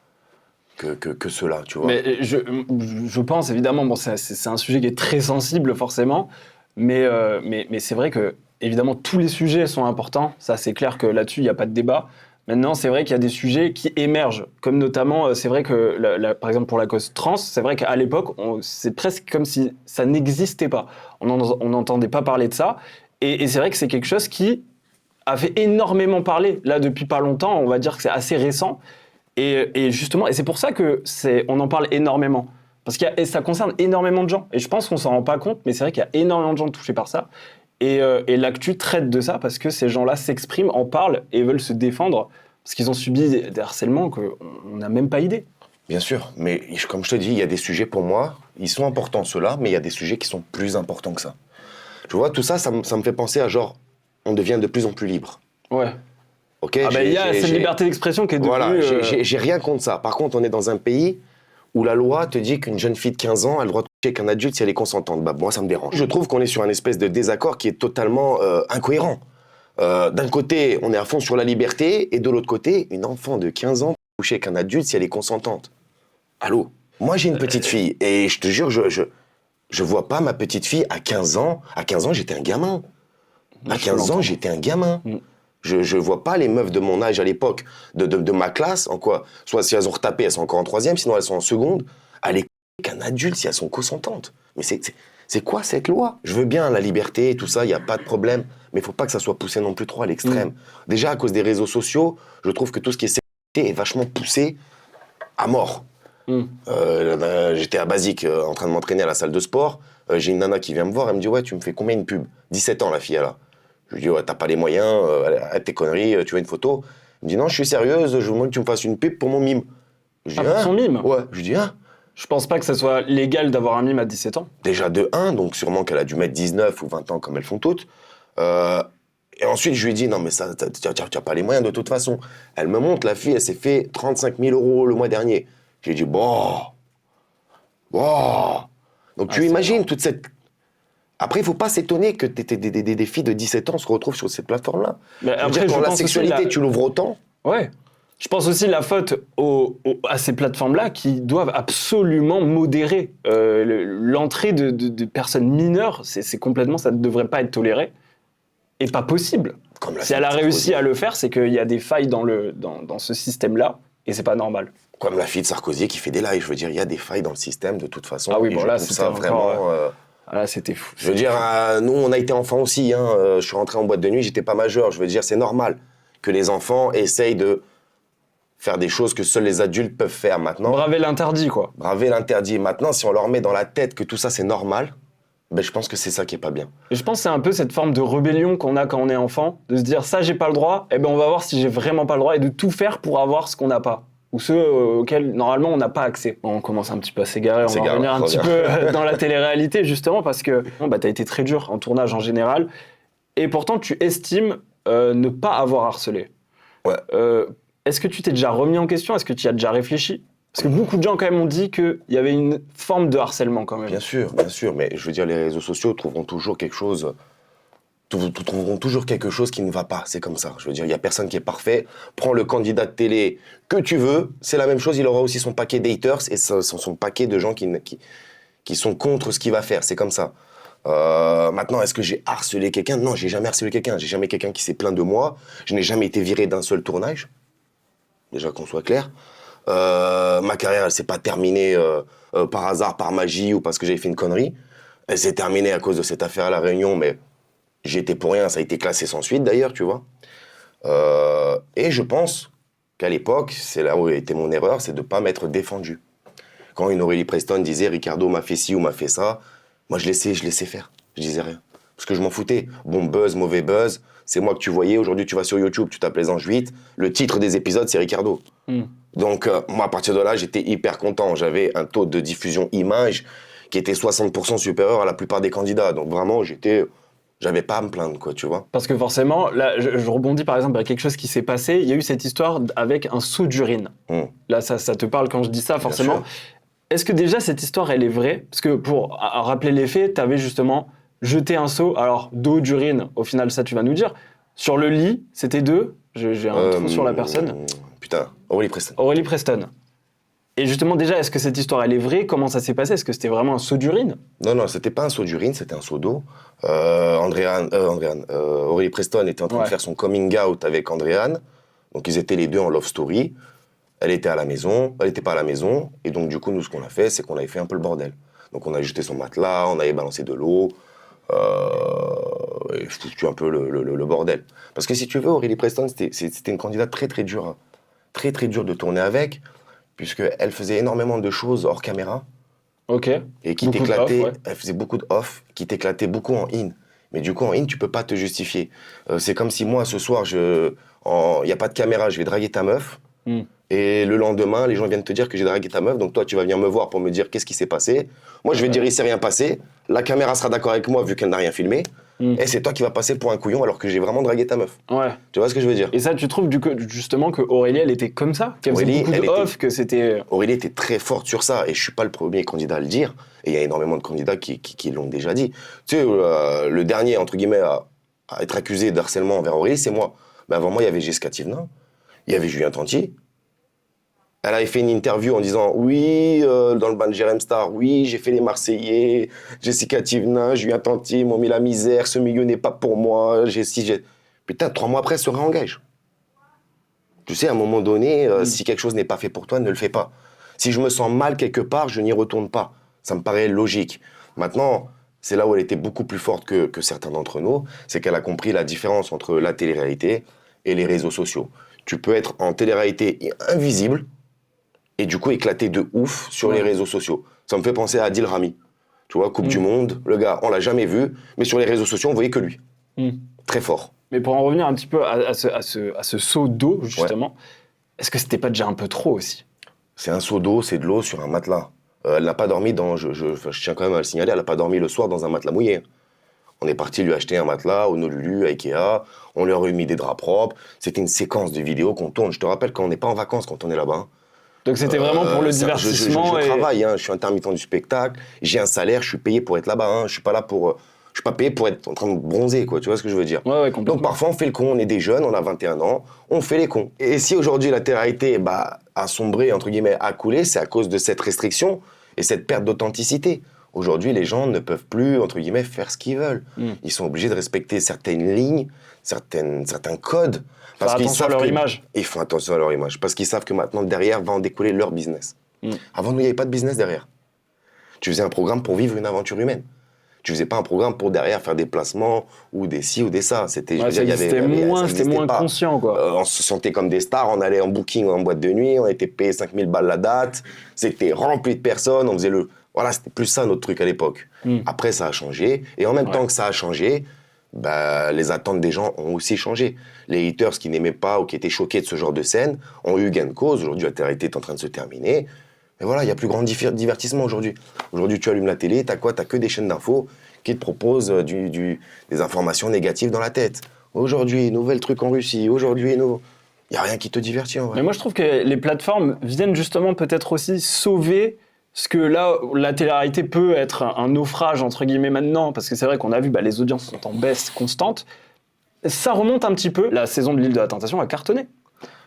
que ceux-là, tu vois. Mais je pense évidemment, bon, c'est un sujet qui est très sensible forcément, mais c'est vrai que évidemment tous les sujets sont importants. Ça, c'est clair que là-dessus il n'y a pas de débat. Maintenant, c'est vrai qu'il y a des sujets qui émergent, comme notamment, c'est vrai que, par exemple, pour la cause trans, c'est vrai qu'à l'époque, c'est presque comme si ça n'existait pas. On n'entendait pas parler de ça, et c'est vrai que c'est quelque chose qui a fait énormément parler. Là, depuis pas longtemps, on va dire que c'est assez récent, et justement, et c'est pour ça que on en parle énormément, parce que ça concerne énormément de gens, et je pense qu'on s'en rend pas compte, mais c'est vrai qu'il y a énormément de gens touchés par ça. Et l'actu traite de ça parce que ces gens-là s'expriment, en parlent et veulent se défendre parce qu'ils ont subi des harcèlements qu'on n'a même pas idée. Bien sûr, mais comme je te dis, il y a des sujets pour moi, ils sont importants ceux-là, mais il y a des sujets qui sont plus importants que ça. Tu vois, tout ça, ça me fait penser à genre, on devient de plus en plus libre. Ouais. Ok. Ah bah il y a cette liberté d'expression qui est devenue... Voilà, j'ai rien contre ça. Par contre, on est dans un pays où la loi te dit qu'une jeune fille de 15 ans a le droit de coucher avec un adulte si elle est consentante. Bah, moi, ça me dérange. Je trouve qu'on est sur un espèce de désaccord qui est totalement incohérent. D'un côté, on est à fond sur la liberté, et de l'autre côté, une enfant de 15 ans peut coucher avec un adulte si elle est consentante. Allô ? Moi, j'ai une petite fille, et je te jure, je vois pas ma petite fille à 15 ans. À 15 ans, j'étais un gamin. À 15 ans, j'étais un gamin. Je vois pas les meufs de mon âge à l'époque, de ma classe, en quoi. Soit si elles ont retapé, elles sont encore en troisième, sinon elles sont en seconde. Aller coucher avec un adulte si elles sont consentantes. Mais c'est quoi cette loi ? Je veux bien la liberté, tout ça, il n'y a pas de problème. Mais il faut pas que ça soit poussé non plus trop à l'extrême. Déjà, à cause des réseaux sociaux, je trouve que tout ce qui est sexualité est vachement poussé à mort. J'étais à Basique en train de m'entraîner à la salle de sport. J'ai une nana qui vient me voir, elle me dit « Ouais, tu me fais combien une pub ?» 17 ans, la fille, elle a. Je lui dis « Ouais, t'as pas les moyens, arrête tes conneries, tu veux une photo ?» Elle me dit « Non, je suis sérieuse, je veux que tu me fasses une pub pour mon mime. » Je dis, pour son mime ? Ouais. Je lui dis « Hein ?» Je pense pas que ça soit légal d'avoir un mime à 17 ans. Déjà de 1, donc sûrement qu'elle a dû mettre 19 ou 20 ans comme elles font toutes. Et ensuite, je lui ai dit « Non, mais ça, t'as pas les moyens de toute façon. » Elle me montre, la fille, elle s'est fait 35 000 € le mois dernier. Je lui ai dit « Bon. Donc tu imagines toute cette... Après, il ne faut pas s'étonner que des filles de 17 ans se retrouvent sur cette plateforme-là. Mais après, quand la sexualité, tu l'ouvres autant. Ouais. Je pense aussi la faute à ces plateformes-là qui doivent absolument modérer l'entrée de personnes mineures. C'est complètement, ça ne devrait pas être toléré et pas possible. Si elle a réussi à le faire, c'est qu'il y a des failles dans ce système-là et c'est pas normal. Comme la fille de Sarkozy qui fait des lives. Je veux dire, il y a des failles dans le système de toute façon. Ah oui, et bon je là, trouve c'était ça encore, vraiment... là, c'était fou. Je veux dire, nous, on a été enfants aussi. Je suis rentré en boîte de nuit, j'étais pas majeur. Je veux dire, c'est normal que les enfants essayent de faire des choses que seuls les adultes peuvent faire maintenant. Braver l'interdit, quoi. Braver l'interdit. Maintenant, si on leur met dans la tête que tout ça, c'est normal, Ben, je pense que c'est ça qui est pas bien. Et je pense que c'est un peu cette forme de rébellion qu'on a quand on est enfant, de se dire ça j'ai pas le droit, et ben on va voir si j'ai vraiment pas le droit et de tout faire pour avoir ce qu'on n'a pas. Ou ceux auxquels normalement on n'a pas accès. Bon, on commence un petit peu à s'égarer, on va revenir un petit peu dans la télé-réalité justement parce que t'as été très dur en tournage en général et pourtant tu estimes ne pas avoir harcelé. Ouais. Est-ce que tu t'es déjà remis en question? Est-ce que tu y as déjà réfléchi? Parce que beaucoup de gens quand même ont dit qu'il y avait une forme de harcèlement quand même. Bien sûr, mais je veux dire, les réseaux sociaux trouveront toujours quelque chose qui ne va pas, c'est comme ça. Je veux dire, il n'y a personne qui est parfait. Prends le candidat de télé que tu veux, c'est la même chose, il aura aussi son paquet d'haters et son paquet de gens qui sont contre ce qu'il va faire, c'est comme ça. Maintenant, est-ce que j'ai harcelé quelqu'un? Non, j'ai jamais harcelé quelqu'un, j'ai jamais quelqu'un qui s'est plaint de moi, je n'ai jamais été viré d'un seul tournage, déjà qu'on soit clair. Ma carrière, elle s'est pas terminée par hasard, par magie ou parce que j'avais fait une connerie. Elle s'est terminée à cause de cette affaire à La Réunion, mais j'y étais pour rien, ça a été classé sans suite d'ailleurs, tu vois. Et je pense qu'à l'époque, c'est là où était mon erreur, c'est de ne pas m'être défendu. Quand une Aurélie Preston disait « Ricardo m'a fait ci ou m'a fait ça », moi je laissais faire, je disais rien. Parce que je m'en foutais. Bon buzz, mauvais buzz, c'est moi que tu voyais, aujourd'hui tu vas sur YouTube, tu tapes les Anges 8, le titre des épisodes c'est Ricardo. Donc moi à partir de là, j'étais hyper content, j'avais un taux de diffusion image qui était 60% supérieur à la plupart des candidats, donc vraiment j'avais pas à me plaindre, quoi, tu vois. Parce que forcément, là, je rebondis par exemple à quelque chose qui s'est passé. Il y a eu cette histoire avec un seau d'urine. Là, ça te parle quand je dis ça, forcément. Est-ce que déjà cette histoire, elle est vraie? Parce que pour rappeler les faits, tu avais justement jeté un seau, alors d'eau, d'urine, au final, ça tu vas nous dire. Sur le lit, c'était j'ai un trou sur la personne. Putain, Aurélie Preston. Aurélie Preston. Et justement, déjà, est-ce que cette histoire, elle est vraie? Comment ça s'est passé? Est-ce que c'était vraiment un seau d'urine? Non, c'était pas un seau d'urine, c'était un seau d'eau. Aurélie Preston était en train de faire son coming out avec Andréane. Donc, ils étaient les deux en love story. Elle était à la maison, elle était pas à la maison. Et donc, du coup, nous, ce qu'on a fait, c'est qu'on avait fait un peu le bordel. Donc, on a jeté son matelas, on avait balancé de l'eau. Et foutu un peu le bordel. Parce que si tu veux, Aurélie Preston, c'était une candidate très, très dure. Hein. Très, très dure de tourner avec. Puisqu'elle faisait énormément de choses hors caméra. Ok. Et qui t'éclatait, elle faisait beaucoup de off, qui t'éclatait beaucoup en in. Mais du coup, en in, tu peux pas te justifier. C'est comme si moi, ce soir, y a pas de caméra, je vais draguer ta meuf. Et le lendemain, les gens viennent te dire que j'ai dragué ta meuf. Donc toi, tu vas venir me voir pour me dire qu'est-ce qui s'est passé. Moi, je vais te dire, il s'est rien passé. La caméra sera d'accord avec moi vu qu'elle n'a rien filmé. Et c'est toi qui vas passer pour un couillon alors que j'ai vraiment dragué ta meuf. Ouais. Tu vois ce que je veux dire? Et ça, tu trouves justement que Aurélie, elle était comme ça? Qu'elle faisait beaucoup de off, que c'était... Aurélie était très forte sur ça, et je suis pas le premier candidat à le dire, et il y a énormément de candidats qui l'ont déjà dit. Tu sais, le dernier, entre guillemets, à être accusé de harcèlement envers Aurélie, c'est moi. Mais avant moi, il y avait Jessica Thivenin, il y avait Julien Tanti. Elle avait fait une interview en disant « Oui, dans le band Jérém Star, oui, j'ai fait les Marseillais, Jessica Thivenin, Julien Tanti m'ont mis la misère, ce milieu n'est pas pour moi, Putain, 3 mois après, elle se réengage. Tu sais, à un moment donné, si quelque chose n'est pas fait pour toi, ne le fais pas. Si je me sens mal quelque part, je n'y retourne pas. Ça me paraît logique. Maintenant, c'est là où elle était beaucoup plus forte que certains d'entre nous, c'est qu'elle a compris la différence entre la télé-réalité et les réseaux sociaux. Tu peux être en télé-réalité invisible, et du coup éclater de ouf sur les réseaux sociaux. Ça me fait penser à Adil Rami. Tu vois, Coupe du Monde, le gars, on l'a jamais vu, mais sur les réseaux sociaux, on voyait que lui. Très fort. Mais pour en revenir un petit peu à ce seau d'eau, justement, est-ce que c'était pas déjà un peu trop aussi? C'est un seau d'eau, c'est de l'eau sur un matelas. Elle n'a pas dormi je tiens quand même à le signaler, elle n'a pas dormi le soir dans un matelas mouillé. On est parti lui acheter un matelas au Nolulu, à Ikea, on lui a remis des draps propres. C'était une séquence de vidéos qu'on tourne. Je te rappelle qu'on n'est pas en vacances quand on est là-bas. Donc c'était vraiment pour le divertissement. Je travaille, je suis intermittent du spectacle, j'ai un salaire, je suis payé pour être là-bas, je suis pas là pour... Je suis pas payé pour être en train de bronzer, quoi, tu vois ce que je veux dire? Ouais, complètement. Donc parfois on fait le con, on est des jeunes, on a 21 ans, on fait les cons. Et si aujourd'hui la télé-réalité a sombré, entre guillemets, a coulé, c'est à cause de cette restriction et cette perte d'authenticité. Aujourd'hui, les gens ne peuvent plus, entre guillemets, faire ce qu'ils veulent. Ils sont obligés de respecter certaines lignes, certains codes. Parce qu'ils savent leur image. Ils font attention à leur image. Parce qu'ils savent que maintenant, derrière, va en découler leur business. Avant, nous, il n'y avait pas de business derrière. Tu faisais un programme pour vivre une aventure humaine. Tu faisais pas un programme pour derrière faire des placements ou des ci ou des ça. C'était moins conscient, quoi. On se sentait comme des stars, on allait en booking en boîte de nuit, on était payé 5000 balles la date, c'était rempli de personnes, Voilà, c'était plus ça notre truc à l'époque. Après, ça a changé. Et en même temps que ça a changé, bah, les attentes des gens ont aussi changé. Les haters qui n'aimaient pas ou qui étaient choqués de ce genre de scène ont eu gain de cause. Aujourd'hui, la télé-réalité est en train de se terminer. Mais voilà, il n'y a plus grand divertissement aujourd'hui. Aujourd'hui, tu allumes la télé, t'as quoi? T'as que des chaînes d'infos qui te proposent des informations négatives dans la tête. Aujourd'hui, nouvel truc en Russie. Aujourd'hui, il n'y a rien qui te divertit en vrai. Mais moi, je trouve que les plateformes viennent justement peut-être aussi sauver ce que là, la télé-réalité peut être un naufrage, entre guillemets, maintenant, parce que c'est vrai qu'on a vu, les audiences sont en baisse constante. Ça remonte un petit peu. La saison de l'île de la Tentation a cartonné.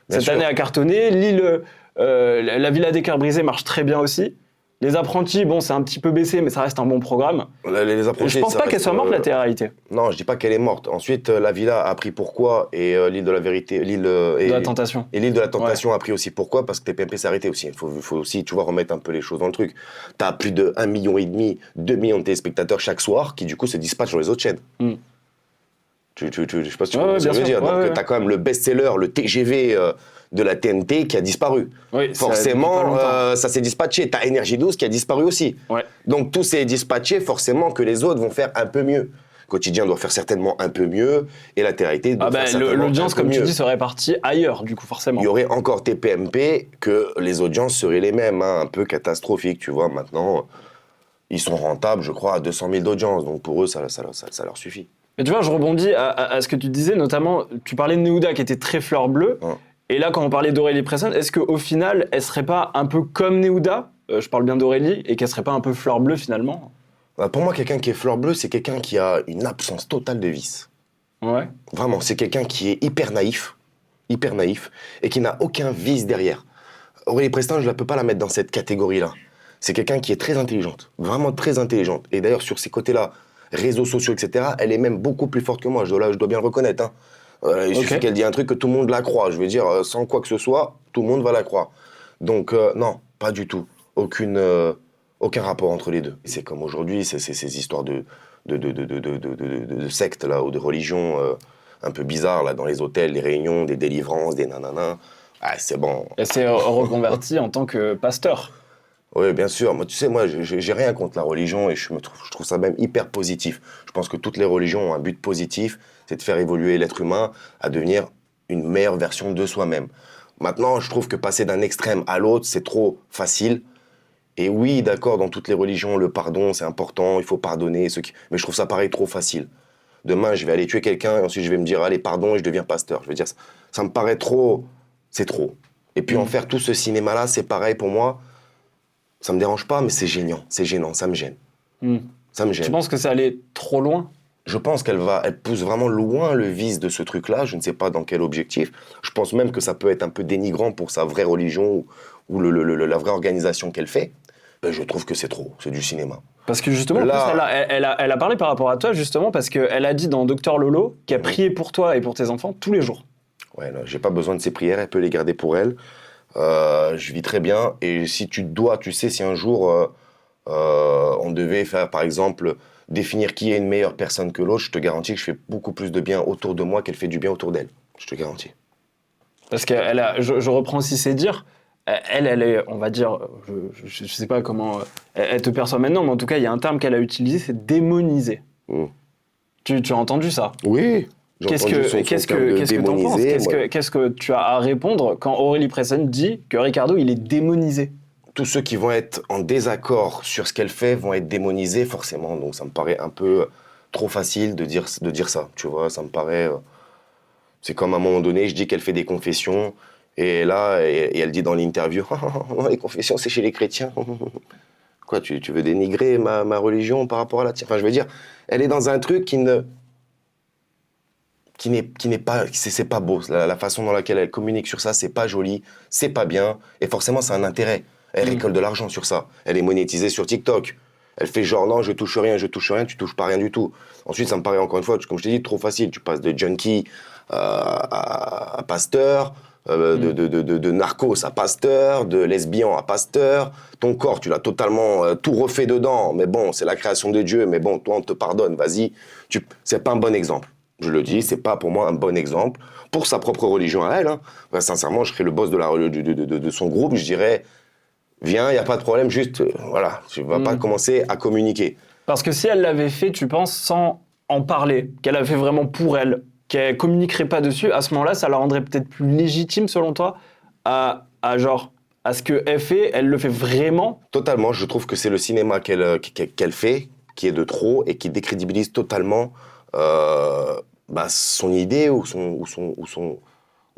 Cette année a cartonné. La Villa des Cœurs Brisés marche très bien aussi. Les Apprentis, bon, c'est un petit peu baissé, mais ça reste un bon programme. Les Apprentis, je pense pas qu'elle soit morte, la télé-réalité. Non, je dis pas qu'elle est morte. Ensuite, la Villa a pris pourquoi et l'île de la vérité, de la Tentation. Et l'île de la Tentation a pris aussi pourquoi, parce que TPMP s'est arrêté aussi. Il faut aussi, tu vois, remettre un peu les choses dans le truc. T'as plus de 1,5 million, 2 millions de téléspectateurs chaque soir qui, du coup, se dispatchent sur les autres chaînes. Je sais pas si tu comprends ce que je veux dire. Donc, t'as quand même le best-seller, le TGV de la TNT qui a disparu. Oui, forcément, ça s'est dispatché. T'as Énergie 12 qui a disparu aussi. Ouais. Donc, tout s'est dispatché, forcément que les autres vont faire un peu mieux. Quotidien doit faire certainement un peu mieux, et la télé-réalité doit faire certainement l'audience, un peu comme mieux. tu dis, serait partie ailleurs, du coup, forcément. Il y aurait encore TPMP que les audiences seraient les mêmes, un peu catastrophiques, tu vois. Maintenant, ils sont rentables, je crois, à 200 000 d'audience. Donc, pour eux, ça leur suffit. Mais tu vois, je rebondis à ce que tu disais, notamment, tu parlais de Néouda qui était très fleur bleue. Et là, quand on parlait d'Aurélie Presson, est-ce qu'au final, elle serait pas un peu comme Néouda, je parle bien d'Aurélie, et qu'elle serait pas un peu fleur bleue finalement? Pour moi, quelqu'un qui est fleur bleue, c'est quelqu'un qui a une absence totale de vice. Ouais. Vraiment, c'est quelqu'un qui est hyper naïf, et qui n'a aucun vice derrière. Aurélie Preston, je ne peux pas la mettre dans cette catégorie-là. C'est quelqu'un qui est très intelligente, vraiment très intelligente. Et d'ailleurs, sur ces côtés-là, réseaux sociaux, etc., elle est même beaucoup plus forte que moi, je dois bien le reconnaître. Hein. Il suffit qu'elle dise un truc que tout le monde la croit. Je veux dire, sans quoi que ce soit, tout le monde va la croire. Donc, non, pas du tout. Aucun rapport entre les deux. C'est comme aujourd'hui, c'est ces histoires de sectes, là, ou de religions un peu bizarres, là, dans les hôtels, les réunions, des délivrances, des nanana. Ah, c'est bon. Elle s'est reconvertie en tant que pasteur. Oui, bien sûr. Moi, tu sais, j'ai rien contre la religion et je trouve ça même hyper positif. Je pense que toutes les religions ont un but positif, c'est de faire évoluer l'être humain à devenir une meilleure version de soi-même. Maintenant, je trouve que passer d'un extrême à l'autre, c'est trop facile. Et oui, d'accord, dans toutes les religions, le pardon, c'est important, il faut pardonner. Mais je trouve ça pareil trop facile. Demain, je vais aller tuer quelqu'un et ensuite je vais me dire, allez, pardon, et je deviens pasteur. Je veux dire, ça me paraît trop... C'est trop. Et puis en faire tout ce cinéma-là, c'est pareil pour moi. Ça me dérange pas, mais c'est gênant, ça me gêne. Ça me gêne. Tu penses que ça allait trop loin? Je pense elle pousse vraiment loin le vice de ce truc-là, je ne sais pas dans quel objectif. Je pense même que ça peut être un peu dénigrant pour sa vraie religion ou la vraie organisation qu'elle fait. Je trouve que c'est trop, c'est du cinéma. Parce que justement, là, elle a parlé par rapport à toi, justement, parce qu'elle a dit dans Docteur Lolo qu'elle priait pour toi et pour tes enfants tous les jours. Ouais, non, j'ai pas besoin de ses prières, elle peut les garder pour elle. Je vis très bien, et si tu sais, si un jour on devait faire, par exemple, définir qui est une meilleure personne que l'autre, je te garantis que je fais beaucoup plus de bien autour de moi qu'elle fait du bien autour d'elle. Je te garantis. Parce que je reprends aussi ses dires. Elle est, on va dire, je sais pas comment elle te perçoit maintenant, mais en tout cas, il y a un terme qu'elle a utilisé, c'est démoniser. Tu as entendu ça? Oui. Qu'est-ce que t'en penses? Qu'est-ce que tu as à répondre quand Aurélie Presson dit que Ricardo, il est démonisé? Tous ceux qui vont être en désaccord sur ce qu'elle fait vont être démonisés forcément. Donc ça me paraît un peu trop facile de dire ça. Tu vois, ça me paraît... c'est comme à un moment donné, je dis qu'elle fait des confessions. Et là, et elle dit dans l'interview, les confessions, c'est chez les chrétiens. Quoi, tu veux dénigrer ma religion par rapport à la tienne? Enfin, je veux dire, elle est dans un truc qui n'est pas, c'est pas beau. La façon dans laquelle elle communique sur ça, c'est pas joli, c'est pas bien. Et forcément, c'est un intérêt. Elle récolte de l'argent sur ça. Elle est monétisée sur TikTok. Elle fait genre, non, je touche rien, tu touches pas rien du tout. Ensuite, ça me paraît encore une fois, comme je t'ai dit, trop facile. Tu passes de junkie à pasteur, de narcos à pasteur, de lesbien à pasteur. Ton corps, tu l'as totalement tout refait dedans. Mais bon, c'est la création de Dieu. Mais bon, toi, on te pardonne, vas-y. C'est pas un bon exemple. Je le dis, c'est pas pour moi un bon exemple. Pour sa propre religion à elle, hein. Sincèrement, je serais le boss de son groupe, je dirais... Viens, il n'y a pas de problème, juste, voilà, tu vas pas commencer à communiquer. Parce que si elle l'avait fait, tu penses, sans en parler, qu'elle a fait vraiment pour elle, qu'elle communiquerait pas dessus, à ce moment-là, ça la rendrait peut-être plus légitime, selon toi, à ce qu'elle fait, elle le fait vraiment. Totalement, je trouve que c'est le cinéma qu'elle fait, qui est de trop et qui décrédibilise totalement son idée ou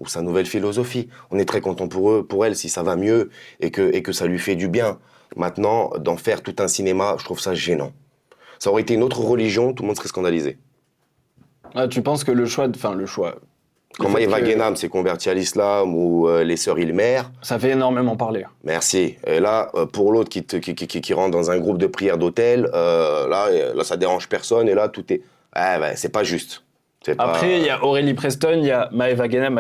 sa nouvelle philosophie. On est très content pour elle si ça va mieux et que ça lui fait du bien. Maintenant, d'en faire tout un cinéma, je trouve ça gênant. Ça aurait été une autre religion, tout le monde serait scandalisé. Ah, tu penses que le choix... Quand Maëva Guénam s'est convertie à l'islam ou les sœurs Ilmer, ça fait énormément parler. merci. Et là, pour l'autre qui rentre dans un groupe de prière d'hôtel, là, ça dérange personne et là, tout est... c'est pas juste. Après, il y a Aurélie Preston, il y a Maëva Guénam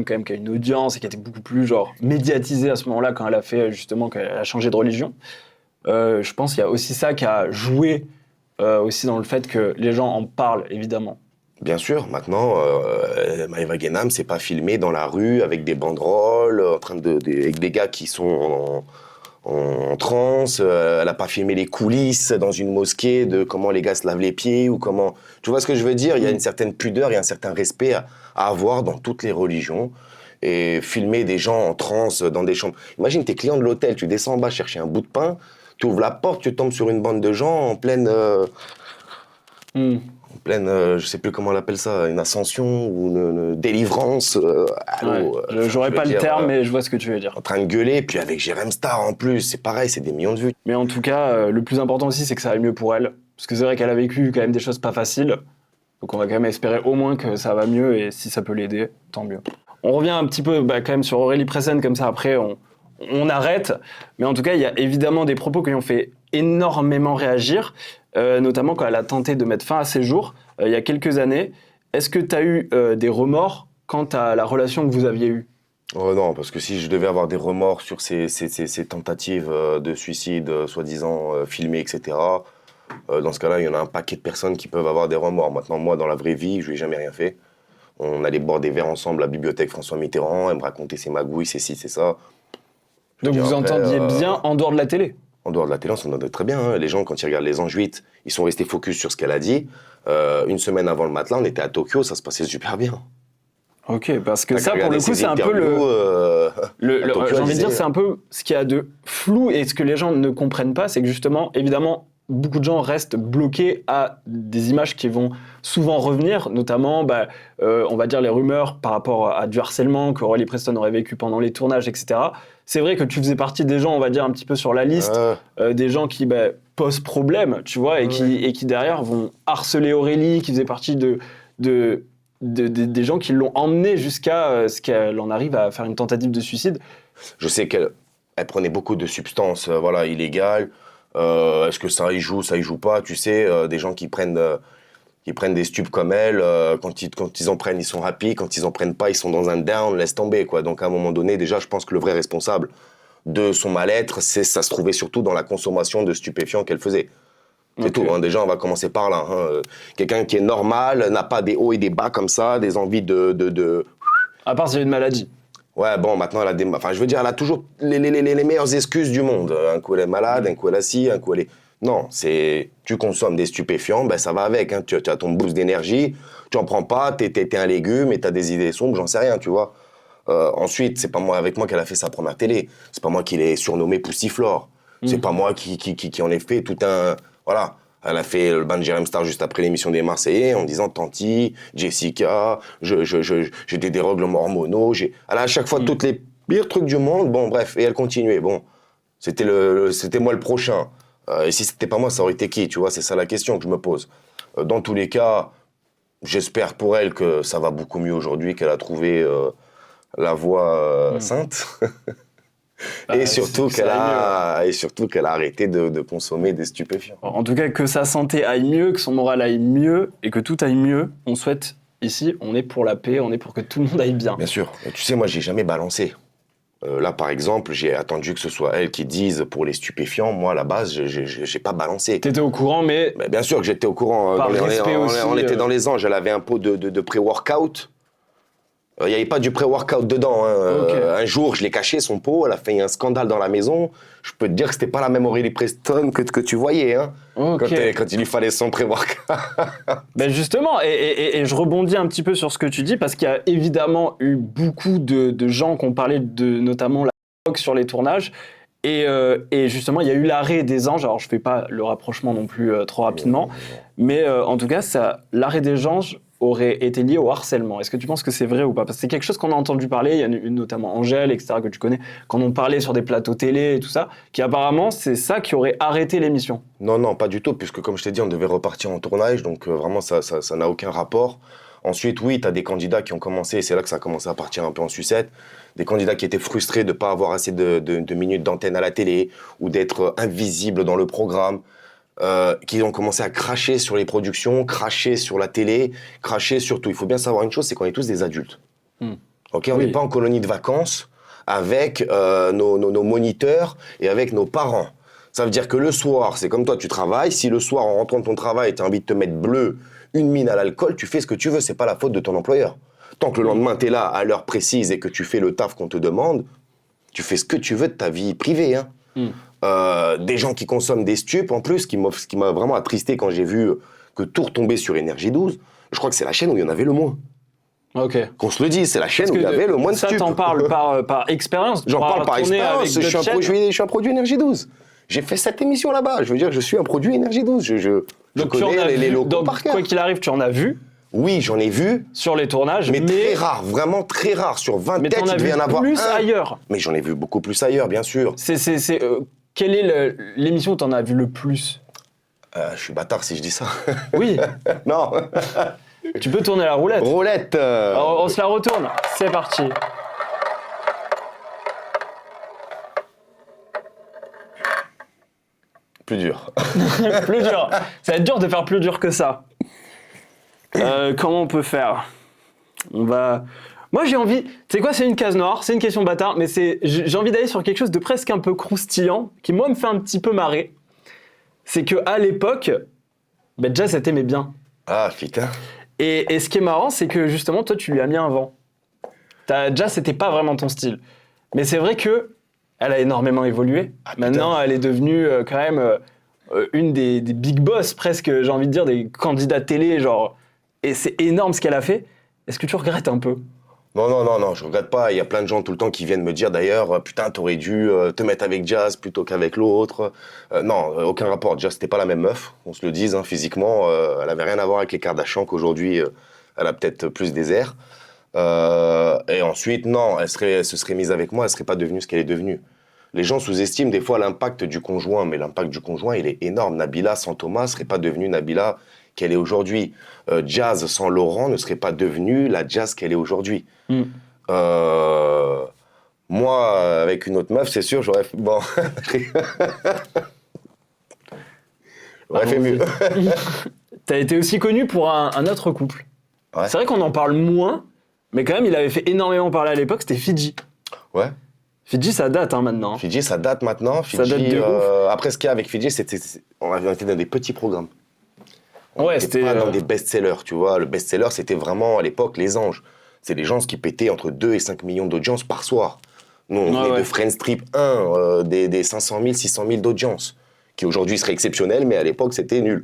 quand même qui a une audience et qui était beaucoup plus médiatisée à ce moment-là quand elle a fait justement, quand elle a changé de religion. Je pense qu'il y a aussi ça qui a joué aussi dans le fait que les gens en parlent, évidemment. Bien sûr, maintenant, Maëva Guénam, c'est pas filmé dans la rue avec des banderoles, avec des gars qui sont en transe. Elle a pas filmé les coulisses dans une mosquée de comment les gars se lavent les pieds ou comment... Tu vois ce que je veux dire? Il y a une certaine pudeur et un certain respect à avoir dans toutes les religions. Et filmer des gens en transe dans des chambres. Imagine, t'es client de l'hôtel, tu descends en bas chercher un bout de pain, tu ouvres la porte, tu tombes sur une bande de gens en pleine... je sais plus comment on appelle ça, une ascension ou une délivrance. J'aurais pas le terme, mais je vois ce que tu veux dire. En train de gueuler, puis avec Jérém Star en plus, c'est pareil, c'est des millions de vues. Mais en tout cas, le plus important aussi, c'est que ça aille mieux pour elle. Parce que c'est vrai qu'elle a vécu quand même des choses pas faciles. Donc on va quand même espérer au moins que ça va mieux, et si ça peut l'aider, tant mieux. On revient un petit peu quand même sur Aurélie Preston, comme ça après on arrête. Mais en tout cas, il y a évidemment des propos qui ont fait énormément réagir. Notamment quand elle a tenté de mettre fin à ses jours, il y a quelques années. Est-ce que tu as eu des remords quant à la relation que vous aviez eue? Oh non, parce que si je devais avoir des remords sur ces tentatives de suicide, soi-disant filmées, etc., dans ce cas-là, il y en a un paquet de personnes qui peuvent avoir des remords. Maintenant, moi, dans la vraie vie, je n'ai jamais rien fait. On allait boire des verres ensemble à la bibliothèque François Mitterrand, elle me racontait ses magouilles, c'est ci, c'est ça. Donc vous entendiez bien en dehors de la télé? En dehors de la télé, on s'entendait très bien. Hein. Les gens, quand ils regardent Les Anges 8, ils sont restés focus sur ce qu'elle a dit. Une semaine avant le matelas, on était à Tokyo, ça se passait super bien. Ok, parce que ça, pour le coup, c'est un peu j'ai envie de dire, c'est un peu ce qu'il y a de flou et ce que les gens ne comprennent pas, c'est que justement, évidemment, beaucoup de gens restent bloqués à des images qui vont souvent revenir, notamment, on va dire, les rumeurs par rapport à du harcèlement qu'Aurélie Preston aurait vécu pendant les tournages, etc. C'est vrai que tu faisais partie des gens, on va dire, un petit peu sur la liste, des gens qui posent problème, tu vois, et qui derrière vont harceler Aurélie, qui faisait partie des gens qui l'ont emmenée jusqu'à ce qu'elle en arrive à faire une tentative de suicide. Je sais qu'elle prenait beaucoup de substances illégales. Est-ce que ça y joue pas? Tu sais, des gens qui prennent des stupes comme elle, quand ils en prennent, ils sont happy. Quand ils en prennent pas, ils sont dans un down, laisse tomber, quoi. Donc à un moment donné, déjà, je pense que le vrai responsable de son mal-être, ça se trouvait surtout dans la consommation de stupéfiants qu'elle faisait. C'est tout, hein. Déjà, on va commencer par là. Hein. Quelqu'un qui est normal, n'a pas des hauts et des bas comme ça, des envies de... À part s'il y a une maladie. Ouais, bon, maintenant, elle a toujours les meilleures excuses du monde. Un coup, elle est malade, un coup, elle a ci, un coup, elle est... Non, tu consommes des stupéfiants, ça va avec. Hein. Tu as ton boost d'énergie, tu en prends pas, t'es un légume et t'as des idées sombres, j'en sais rien, tu vois. Ensuite, c'est pas avec moi qu'elle a fait sa première télé. C'est pas moi qui l'ai surnommée Poussiflore. C'est pas moi qui en ai fait tout un... Voilà. Elle a fait le bain de Jérém Star juste après l'émission des Marseillais en disant Tanti, Jessica, j'ai des dérèglements hormonaux. Elle a à chaque fois toutes les pires trucs du monde. Bon, bref, et elle continuait. Bon, c'était moi le prochain. Et si c'était pas moi, ça aurait été qui? Tu vois, c'est ça la question que je me pose. Dans tous les cas, j'espère pour elle que ça va beaucoup mieux aujourd'hui, qu'elle a trouvé la voie sainte. Et surtout qu'elle a arrêté de consommer des stupéfiants. En tout cas, que sa santé aille mieux, que son moral aille mieux et que tout aille mieux. On souhaite ici, on est pour la paix, on est pour que tout le monde aille bien. Bien sûr. Et tu sais, moi, j'ai jamais balancé. Là, par exemple, j'ai attendu que ce soit elle qui dise pour les stupéfiants. Moi, à la base, j'ai pas balancé. T'étais au courant, mais bien sûr que j'étais au courant. Par respect aussi, on était dans les Anges. Elle avait un pot de pré-workout. Il n'y avait pas du pré-workout dedans. Hein. Ok. Un jour, je l'ai caché, son pot. Elle a fait un scandale dans la maison. Je peux te dire que c'était pas la même Aurélie Preston que tu voyais. Hein, Ok. quand il lui fallait son pré-workout. Ben justement, et je rebondis un petit peu sur ce que tu dis, parce qu'il y a évidemment eu beaucoup de gens qui ont parlé de notamment la drogue sur les tournages. Et justement, il y a eu l'arrêt des anges. Alors, je ne fais pas le rapprochement non plus trop rapidement, mais en tout cas, l'arrêt des anges aurait été lié au harcèlement. Est-ce que tu penses que c'est vrai ou pas? Parce que c'est quelque chose qu'on a entendu parler. Il y a une, notamment Angèle, etc., que tu connais, quand on parlait sur des plateaux télé et tout ça, qui apparemment, c'est ça qui aurait arrêté l'émission. Non, non, pas du tout, puisque comme je t'ai dit, on devait repartir en tournage, donc vraiment, ça n'a aucun rapport. Ensuite, oui, tu as des candidats qui ont commencé, et c'est là que ça a commencé à partir un peu en sucette, des candidats qui étaient frustrés de ne pas avoir assez de minutes d'antenne à la télé, ou d'être invisibles dans le programme, qui ont commencé à cracher sur les productions, cracher sur la télé, cracher sur tout. Il faut bien savoir une chose, c'est qu'on est tous des adultes. Ok, on n'est pas en colonie de vacances avec nos moniteurs et avec nos parents. Ça veut dire que le soir, c'est comme toi, tu travailles. Si le soir, en rentrant de ton travail, tu as envie de te mettre bleu, une mine à l'alcool, tu fais ce que tu veux. C'est pas la faute de ton employeur. Tant que le lendemain, tu es là à l'heure précise et que tu fais le taf qu'on te demande, tu fais ce que tu veux de ta vie privée. Hein. Des gens qui consomment des stupes, en plus, ce qui m'a vraiment attristé quand j'ai vu que tout retombait sur Énergie 12. Je crois que c'est la chaîne où il y en avait le moins. Ok. Qu'on se le dise, c'est la chaîne où il y avait le moins de ça, stupes. t'en parles par expérience. J'en parle par expérience, je suis un produit Énergie 12. J'ai fait cette émission là-bas, je veux dire, je suis un produit Énergie 12. Je connais les locaux par cœur. Quoi qu'il arrive, tu en as vu Oui, j'en ai vu. sur les tournages, Mais très rare, vraiment très rare. Sur 20 têtes, il devait y en avoir plus un. ailleurs. Mais j'en ai vu beaucoup plus ailleurs, bien sûr. Quelle est l'émission où t'en as vu le plus? Je suis bâtard si je dis ça. Oui. Non. Tu peux tourner la roulette. Roulette. Alors, on se la retourne. C'est parti. Plus dur. Plus dur. Ça va être dur de faire plus dur que ça. Comment on peut faire? Moi, j'ai envie... Tu sais quoi, c'est une case noire, c'est une question bâtard, mais j'ai envie d'aller sur quelque chose de presque un peu croustillant, qui, moi, me fait un petit peu marrer. C'est qu'à l'époque, Jazz, elle t'aimait bien. Ah, putain. Et ce qui est marrant, c'est que, justement, toi, tu lui as mis un vent. Jazz, c'était pas vraiment ton style. Mais c'est vrai que elle a énormément évolué. Maintenant, elle est devenue quand même une des big boss, presque, j'ai envie de dire, des candidats télé, genre... Et c'est énorme ce qu'elle a fait. Est-ce que tu regrettes un peu? Non, je regrette pas. Il y a plein de gens tout le temps qui viennent me dire d'ailleurs, putain, t'aurais dû te mettre avec Jazz plutôt qu'avec l'autre. Non, aucun rapport. Jazz, c'était pas la même meuf, on se le dise, hein, physiquement. Elle avait rien à voir avec les Kardashians qu'aujourd'hui, elle a peut-être plus des airs. Et ensuite, non, elle se serait mise avec moi, elle serait pas devenue ce qu'elle est devenue. Les gens sous-estiment des fois l'impact du conjoint, mais l'impact du conjoint, il est énorme. Nabila sans Thomas serait pas devenue Nabila qu'elle est aujourd'hui. Jazz sans Laurent ne serait pas devenue la Jazz qu'elle est aujourd'hui. Moi, avec une autre meuf, c'est sûr, j'aurais fait... Bon... j'aurais fait mieux. T'as été aussi connu pour un autre couple. Ouais. C'est vrai qu'on en parle moins, mais quand même, il avait fait énormément parler à l'époque, c'était Fidji. Ouais. Fidji, ça date maintenant. Fidji, ça date maintenant. Fidji, ça date de ouf. Après, ce qu'il y a avec Fidji, on était dans des petits programmes. Ouais, c'était pas dans des best-sellers, tu vois. Le best-seller, c'était vraiment, à l'époque, Les Anges. C'est des gens qui pétaient entre 2 et 5 millions d'audience par soir. Nous, on venait de Friends Trip 1, des 500 000, 600 000 d'audience, qui aujourd'hui serait exceptionnel, mais à l'époque, c'était nul.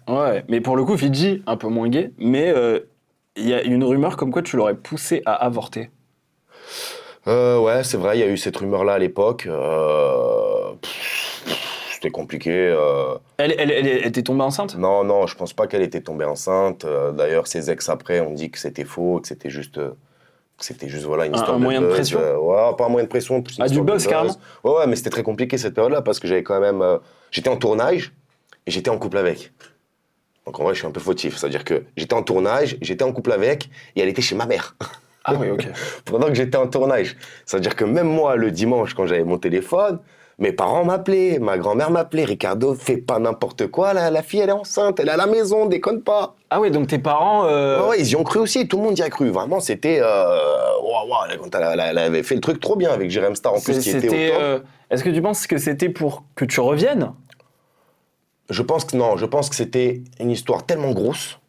Ouais, mais pour le coup, Fidji, un peu moins gay, mais il y a une rumeur comme quoi tu l'aurais poussé à avorter. Ouais, c'est vrai, il y a eu cette rumeur-là à l'époque. C'était compliqué. Elle était tombée enceinte? Non, je pense pas qu'elle était tombée enceinte. D'ailleurs, ses ex après ont dit que c'était faux, que c'était juste voilà, une histoire un moyen de pression. Ouais, pas un moyen de pression. Plus une du buzz, carrément. Ouais, mais c'était très compliqué cette période-là parce que j'avais quand même... j'étais en tournage et j'étais en couple avec. Donc en vrai, je suis un peu fautif. C'est-à-dire que j'étais en tournage, j'étais en couple avec et elle était chez ma mère. Ah oui, ok. Pendant que j'étais en tournage. C'est-à-dire que même moi, le dimanche, quand j'avais mon téléphone, mes parents m'appelaient, ma grand-mère m'appelait. Ricardo, fais pas n'importe quoi, la fille, elle est enceinte, elle est à la maison, déconne pas. Ah ouais, donc tes parents... Ouais, ils y ont cru aussi, tout le monde y a cru. Vraiment, c'était... quand elle avait fait le truc trop bien avec Jérém Star en plus, qui était au top. Est-ce que tu penses que c'était pour que tu reviennes? Je pense que non, je pense que c'était une histoire tellement grosse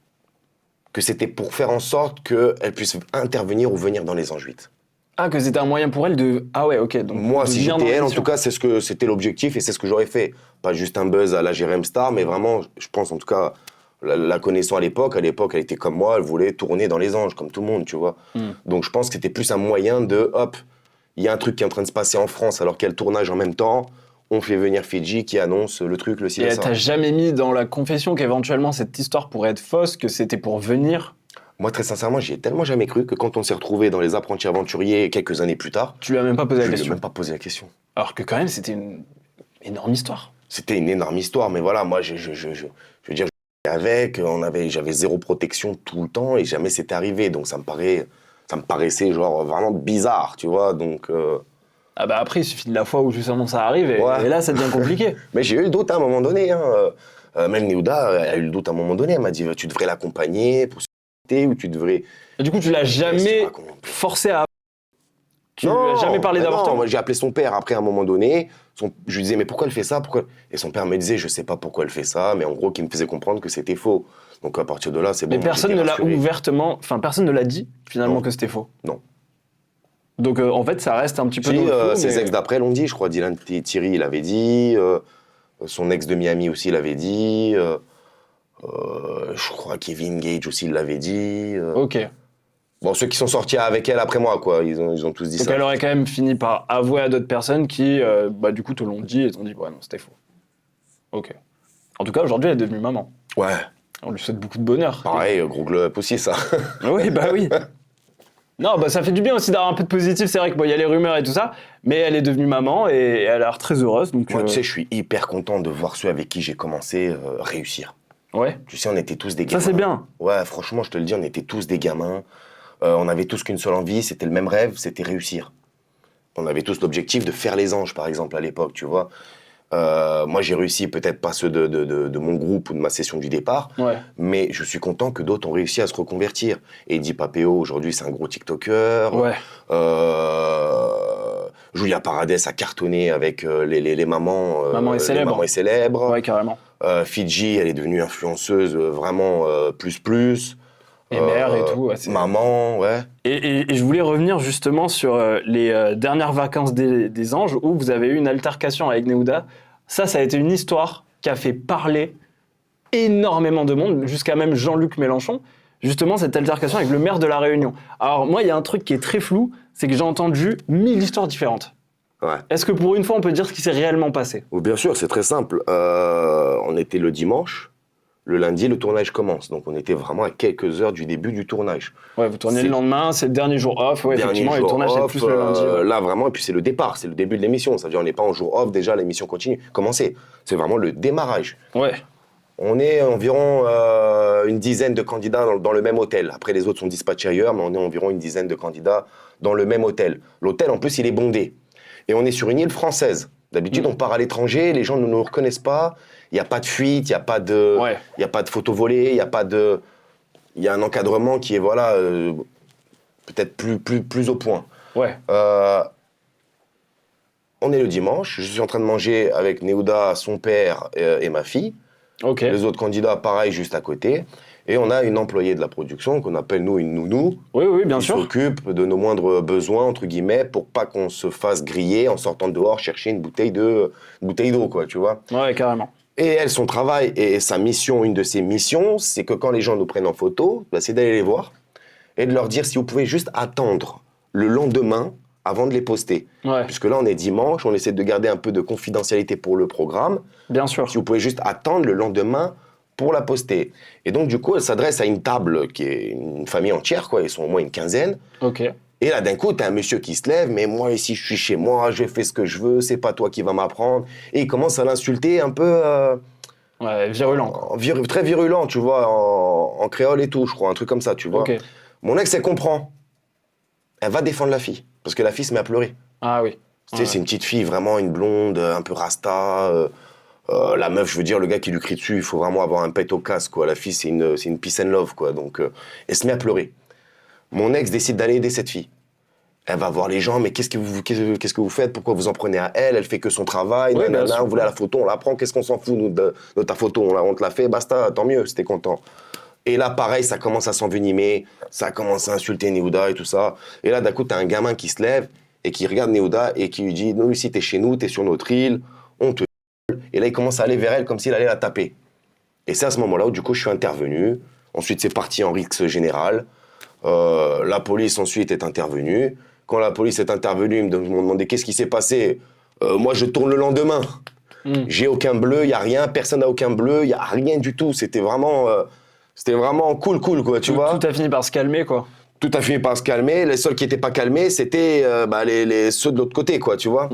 que c'était pour faire en sorte qu'elle puisse intervenir ou venir dans Les Anges 8. Ah, que c'était un moyen pour elle de... Ah ouais, ok. Donc, Moi, de si venir dans j'étais elle, en l'émission. tout cas, c'était l'objectif et c'est ce que j'aurais fait. Pas juste un buzz à la Jérém Star, mais vraiment, je pense en tout cas, la connaissant à l'époque, elle était comme moi, elle voulait tourner dans Les Anges, comme tout le monde, tu vois. Donc je pense que c'était plus un moyen de, hop, il y a un truc qui est en train de se passer en France alors qu'il y a le tournage en même temps, on fait venir Fidji qui annonce le truc, le ci, Et le elle ça. t'a jamais mis dans la confession qu'éventuellement cette histoire pourrait être fausse, que c'était pour venir. Moi, très sincèrement, j'y ai tellement jamais cru que quand on s'est retrouvés dans Les Apprentis Aventuriers quelques années plus tard, Tu lui as même pas posé la je lui ai question. même pas posé la question. Alors que quand même, c'était une énorme histoire. C'était une énorme histoire, mais voilà, moi, je veux dire, j'avais zéro protection tout le temps et jamais c'était arrivé, donc ça me paraissait genre vraiment bizarre, tu vois, donc... Ah bah après, il suffit de la fois où justement ça arrive, Ouais. et là, ça devient compliqué. Mais j'ai eu le doute à un moment donné, hein. Même Néouda, elle a eu le doute à un moment donné, elle m'a dit, tu devrais l'accompagner pour ou tu devrais... Et du coup, tu l'as jamais racontes forcé à... Tu lui Non, as jamais parlé bah non, d'avortement. moi j'ai appelé son père après à un moment donné. Je lui disais, mais pourquoi elle fait ça, pourquoi... Et son père me disait, je sais pas pourquoi elle fait ça, mais en gros, qui me faisait comprendre que c'était faux. Donc à partir de là, c'est bon. Mais moi, personne j'étais ne l'a rassuré. ouvertement... Enfin, personne ne l'a dit, finalement, Non. que c'était faux. Non. Donc, en fait, ça reste un petit peu Si, dans le flou, ses mais- ex d'après l'ont dit, je crois. Dylan Thierry, il avait dit. Son ex de Miami aussi l'avait dit. Je crois Kevin Gage aussi l'avait dit. Ok. Bon, ceux qui sont sortis avec elle après moi, quoi, ils ont tous dit Donc ça. elle aurait quand même fini par avouer à d'autres personnes qui, bah, du coup, te l'ont dit et t'ont dit, ouais, non, c'était faux. Ok. En tout cas, aujourd'hui, elle est devenue maman. Ouais, On lui souhaite beaucoup de bonheur. pareil, gros glow up aussi, ça. Oui, bah oui. Non, bah ça fait du bien aussi d'avoir un peu de positif. C'est vrai que bon, y a les rumeurs et tout ça, mais elle est devenue maman et elle a l'air très heureuse. Donc, Moi, tu sais, je suis hyper content de voir ceux avec qui j'ai commencé réussir. ouais. Tu sais, on était tous des Ça gamins. c'est bien. Ouais, franchement, je te le dis, on était tous des gamins. On avait tous qu'une seule envie, c'était le même rêve, c'était réussir. On avait tous l'objectif de faire Les Anges, par exemple, à l'époque, tu vois. Moi, j'ai réussi, peut-être pas ceux de mon groupe ou de ma session du départ, Ouais. mais je suis content que d'autres ont réussi à se reconvertir. Eddie Papéo, aujourd'hui, c'est un gros TikToker. Ouais. Julia Paradès a cartonné avec les mamans. Maman est célèbre. Les mamans est célèbre. Ouais, carrément. Fidji, elle est devenue influenceuse vraiment plus. Et mère et tout. Ouais, c'est- Maman, ouais. Et je voulais revenir justement sur les dernières vacances des anges où vous avez eu une altercation avec Néouda. Ça a été une histoire qui a fait parler énormément de monde, jusqu'à même Jean-Luc Mélenchon. Justement, cette altercation avec le maire de La Réunion. Alors moi, il y a un truc qui est très flou, c'est que j'ai entendu 1000 histoires différentes. Ouais. Est-ce que pour une fois, on peut dire ce qui s'est réellement passé? Oh, bien sûr, c'est très simple. On était le dimanche. Le lundi, le tournage commence. Donc, on était vraiment à quelques heures du début du tournage. Ouais, vous tournez C'est- le lendemain, c'est le dernier jour off. Ouais, Dernier effectivement, et le jour tournage est off, plus le lundi. Ouais. Là, vraiment, et puis c'est le départ, c'est le début de l'émission. Ça veut dire, on n'est pas en jour off, déjà, l'émission continue. Commencer. C'est vraiment le démarrage. Ouais. On est environ une dizaine de candidats dans le même hôtel. Après, les autres sont dispatchés ailleurs, mais on est environ une dizaine de candidats dans le même hôtel. L'hôtel, en plus, il est bondé. Et on est sur une île française. D'habitude, on part à l'étranger, les gens ne nous reconnaissent pas. Il n'y a pas de fuite, il n'y a pas de, Ouais. il y a pas de photos volées, il y a pas de, il y a un encadrement qui est voilà peut-être plus au point. Ouais. On est le dimanche, je suis en train de manger avec Néouda, son père et ma fille. Ok. Les autres candidats, pareil, juste à côté. Et on a une employée de la production qu'on appelle, nous, une nounou, Oui, bien qui sûr. s'occupe de nos moindres besoins, entre guillemets, pour pas qu'on se fasse griller en sortant dehors chercher une bouteille d'eau, quoi, tu vois. Ouais, carrément. Et elle, son travail et sa mission, une de ses missions, c'est que quand les gens nous prennent en photo, bah, c'est d'aller les voir et de leur dire si vous pouvez juste attendre le lendemain avant de les poster. Ouais, Puisque là, on est dimanche, on essaie de garder un peu de confidentialité pour le programme. bien sûr. Si vous pouvez juste attendre le lendemain pour la poster. Et donc, du coup, elle s'adresse à une table qui est une famille entière, quoi. Ils sont au moins une quinzaine. Ok. Et là, d'un coup, t'as un monsieur qui se lève, mais moi, ici, je suis chez moi, je fais ce que je veux, c'est pas toi qui vas m'apprendre. Et il commence à l'insulter un peu, Ouais, virulent, quoi. très virulent, tu vois, en créole et tout, je crois, un truc comme ça, tu vois. Ok. Mon ex, elle comprend. Elle va défendre la fille, parce que la fille se met à pleurer. Ah oui. Tu sais, c'est une petite fille, vraiment une blonde, un peu rasta. La meuf, je veux dire, le gars qui lui crie dessus, il faut vraiment avoir un pet au casque, quoi. La fille, c'est une peace and love, quoi. Donc, elle se met à pleurer. Mon ex décide d'aller aider cette fille. Elle va voir les gens, mais qu'est-ce que vous faites? Pourquoi vous en prenez à elle? Elle fait que son travail, Oui, bien nanana, sûr. on voulait la photo, on la prend, qu'est-ce qu'on s'en fout, nous, de ta photo? On te l'a fait, basta, tant mieux, si t'es content. Et là, pareil, ça commence à s'envenimer, ça commence à insulter Neouda et tout ça. Et là, d'un coup, t'as un gamin qui se lève et qui regarde Neouda et qui lui dit « Nous, ici, t'es chez nous, t'es sur notre île, on te... » Et là, il commence à aller vers elle comme s'il allait la taper. Et c'est à ce moment-là où, du coup, je suis intervenu. Ensuite, c'est parti en rixe générale. La police, ensuite, est intervenue. Quand la police est intervenue, ils m'ont demandé qu'est-ce qui s'est passé. Moi, je tourne le lendemain. J'ai aucun bleu, il n'y a rien, personne n'a aucun bleu, il n'y a rien du tout. C'était vraiment cool, quoi, tu vois. Tout a fini par se calmer, quoi. Tout a fini par se calmer. Les seuls qui n'étaient pas calmés, c'était ceux de l'autre côté, quoi, tu vois.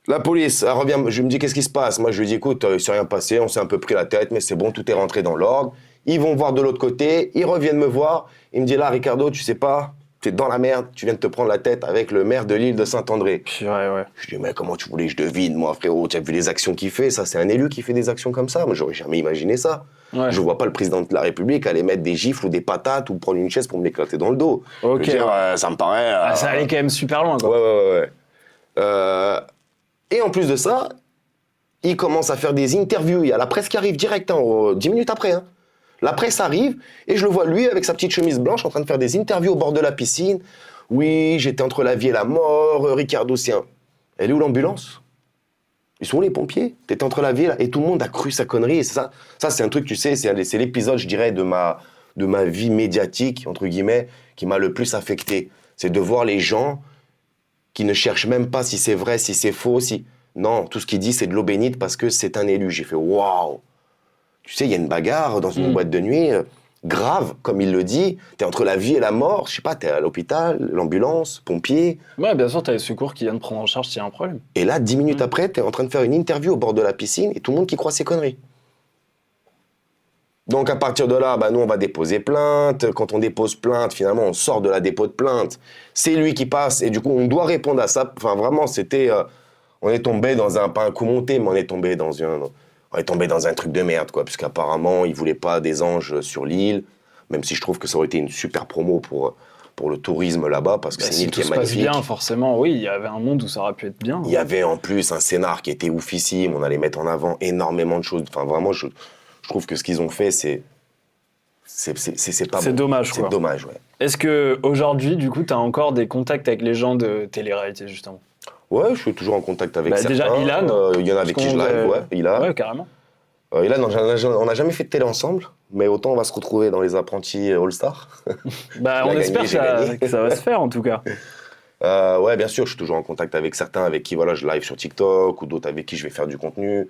La police, elle revient, je me dis, qu'est-ce qui se passe? Moi, je lui dis, écoute, il ne s'est rien passé, on s'est un peu pris la tête, mais c'est bon, tout est rentré dans l'ordre. Ils vont voir de l'autre côté, ils reviennent me voir. Ils me disent, là, Ricardo, tu sais pas, tu es dans la merde, tu viens de te prendre la tête avec le maire de l'île de Saint-André. Ouais. Je dis, mais comment tu voulais que je devine, moi, frérot? Tu as vu les actions qu'il fait? Ça, c'est un élu qui fait des actions comme ça. Moi, j'aurais jamais imaginé ça. Ouais. Je vois pas le président de la République aller mettre des gifles ou des patates ou prendre une chaise pour me l'éclater dans le dos. Ok. Je veux dire, ça me paraît... Ça allait quand même super loin, quoi. Ouais. Et en plus de ça, il commence à faire des interviews. Il y a la presse qui arrive direct, 10 minutes après. La presse arrive et je le vois, lui, avec sa petite chemise blanche, en train de faire des interviews au bord de la piscine. Oui, j'étais entre la vie et la mort. Ricardo, c'est un... Elle est où l'ambulance? Ils sont où les pompiers? T'étais entre la vie et la... Et tout le monde a cru sa connerie. Et ça, c'est un truc, tu sais, c'est l'épisode, je dirais, de ma vie médiatique, entre guillemets, qui m'a le plus affecté. C'est de voir les gens qui ne cherchent même pas si c'est vrai, si c'est faux, si... Non, tout ce qu'il dit, c'est de l'eau bénite parce que c'est un élu. J'ai fait, waouh! Tu sais, il y a une bagarre dans une boîte de nuit, grave, comme il le dit. T'es entre la vie et la mort, je sais pas, t'es à l'hôpital, l'ambulance, pompier. Ouais, bien sûr, t'as les secours qui viennent prendre en charge s'il y a un problème. Et là, 10 minutes après, t'es en train de faire une interview au bord de la piscine et tout le monde qui croit ses conneries. Donc, à partir de là, nous, on va déposer plainte. Quand on dépose plainte, finalement, on sort de la dépôt de plainte. C'est lui qui passe et du coup, on doit répondre à ça. Enfin, vraiment, c'était... on est tombé dans pas un coup monté, mais on est tombé dans un truc de merde, quoi. Puisqu'apparemment, ils voulaient pas des anges sur l'île. Même si je trouve que ça aurait été une super promo pour le tourisme là-bas, parce que c'est une île qui est magnifique. Si tout se passe bien, forcément, oui, il y avait un monde où ça aurait pu être bien. Il y avait en plus un scénar qui était oufissime. On allait mettre en avant énormément de choses. Enfin, vraiment, je trouve que ce qu'ils ont fait, c'est pas bon. C'est dommage, quoi. C'est dommage, ouais. Est-ce qu'aujourd'hui, du coup, tu as encore des contacts avec les gens de télé-réalité, justement? Ouais, je suis toujours en contact avec certains. Déjà, Ilan. Il y en a avec qui je live, ouais. Ilan. Ouais, carrément. Ilan, on n'a jamais fait de télé ensemble, mais autant on va se retrouver dans les apprentis All-Star. On espère que ça va se faire, en tout cas. Ouais, bien sûr, je suis toujours en contact avec certains avec qui je live sur TikTok, ou d'autres avec qui je vais faire du contenu.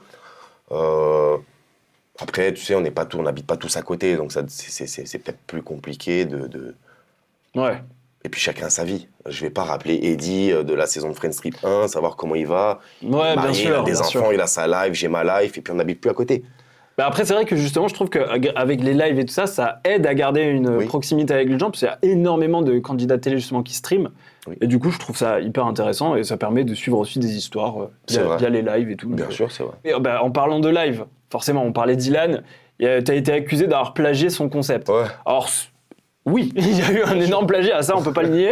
Après, tu sais, on n'habite pas tous à côté, donc c'est peut-être plus compliqué de... Ouais. Et puis chacun a sa vie. Je vais pas rappeler Eddie de la saison de Friends Street 1, savoir comment il va. Ouais, bien sûr. Il a des enfants, il a sa life, j'ai ma life, et puis on n'habite plus à côté. Après, c'est vrai que justement, je trouve qu'avec les lives et tout ça, ça aide à garder une proximité avec les gens, parce qu'il y a énormément de candidats télé justement qui streament. Oui. Et du coup, je trouve ça hyper intéressant et ça permet de suivre aussi des histoires via les lives et tout. Bien sûr, c'est vrai. Et, en parlant de live, forcément, on parlait d'Ilan, tu as été accusé d'avoir plagié son concept. Ouais. Alors, oui, il y a eu un énorme plagiat, ça on peut pas le nier,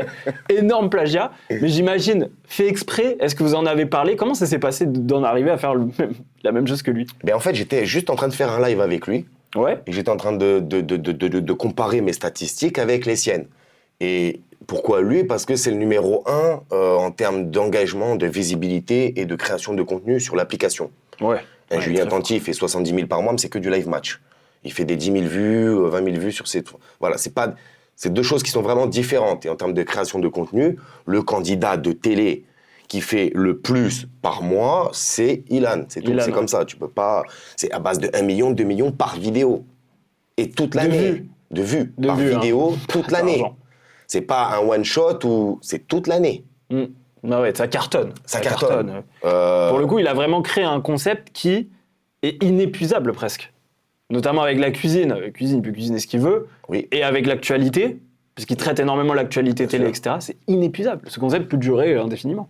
énorme plagiat, mais j'imagine, fait exprès, est-ce que vous en avez parlé? Comment ça s'est passé d'en arriver à faire la même chose que lui? En fait, j'étais juste en train de faire un live avec lui, ouais. Et j'étais en train de comparer mes statistiques avec les siennes. Et pourquoi lui? Parce que c'est le numéro 1 en termes d'engagement, de visibilité et de création de contenu sur l'application. Ouais. Julien Tanti, il fait 70 000 par mois, mais c'est que du live match. Il fait des 10 000 vues, 20 000 vues sur ses... Voilà, c'est deux choses qui sont vraiment différentes. Et en termes de création de contenu, le candidat de télé qui fait le plus par mois, c'est Ilan. C'est tout, c'est comme ça. Tu peux pas... C'est à base de 1 million, 2 millions par vidéo. Et toute l'année. De vues. Par vidéo, toute l'année. C'est pas un one-shot ou... C'est toute l'année. Ah ouais, ça cartonne. Ça cartonne. Pour le coup, il a vraiment créé un concept qui est inépuisable presque. Notamment avec la cuisine. La cuisine, il peut cuisiner ce qu'il veut. Oui. Et avec l'actualité, puisqu'il traite énormément l'actualité télé, etc., c'est inépuisable. Ce concept peut durer indéfiniment.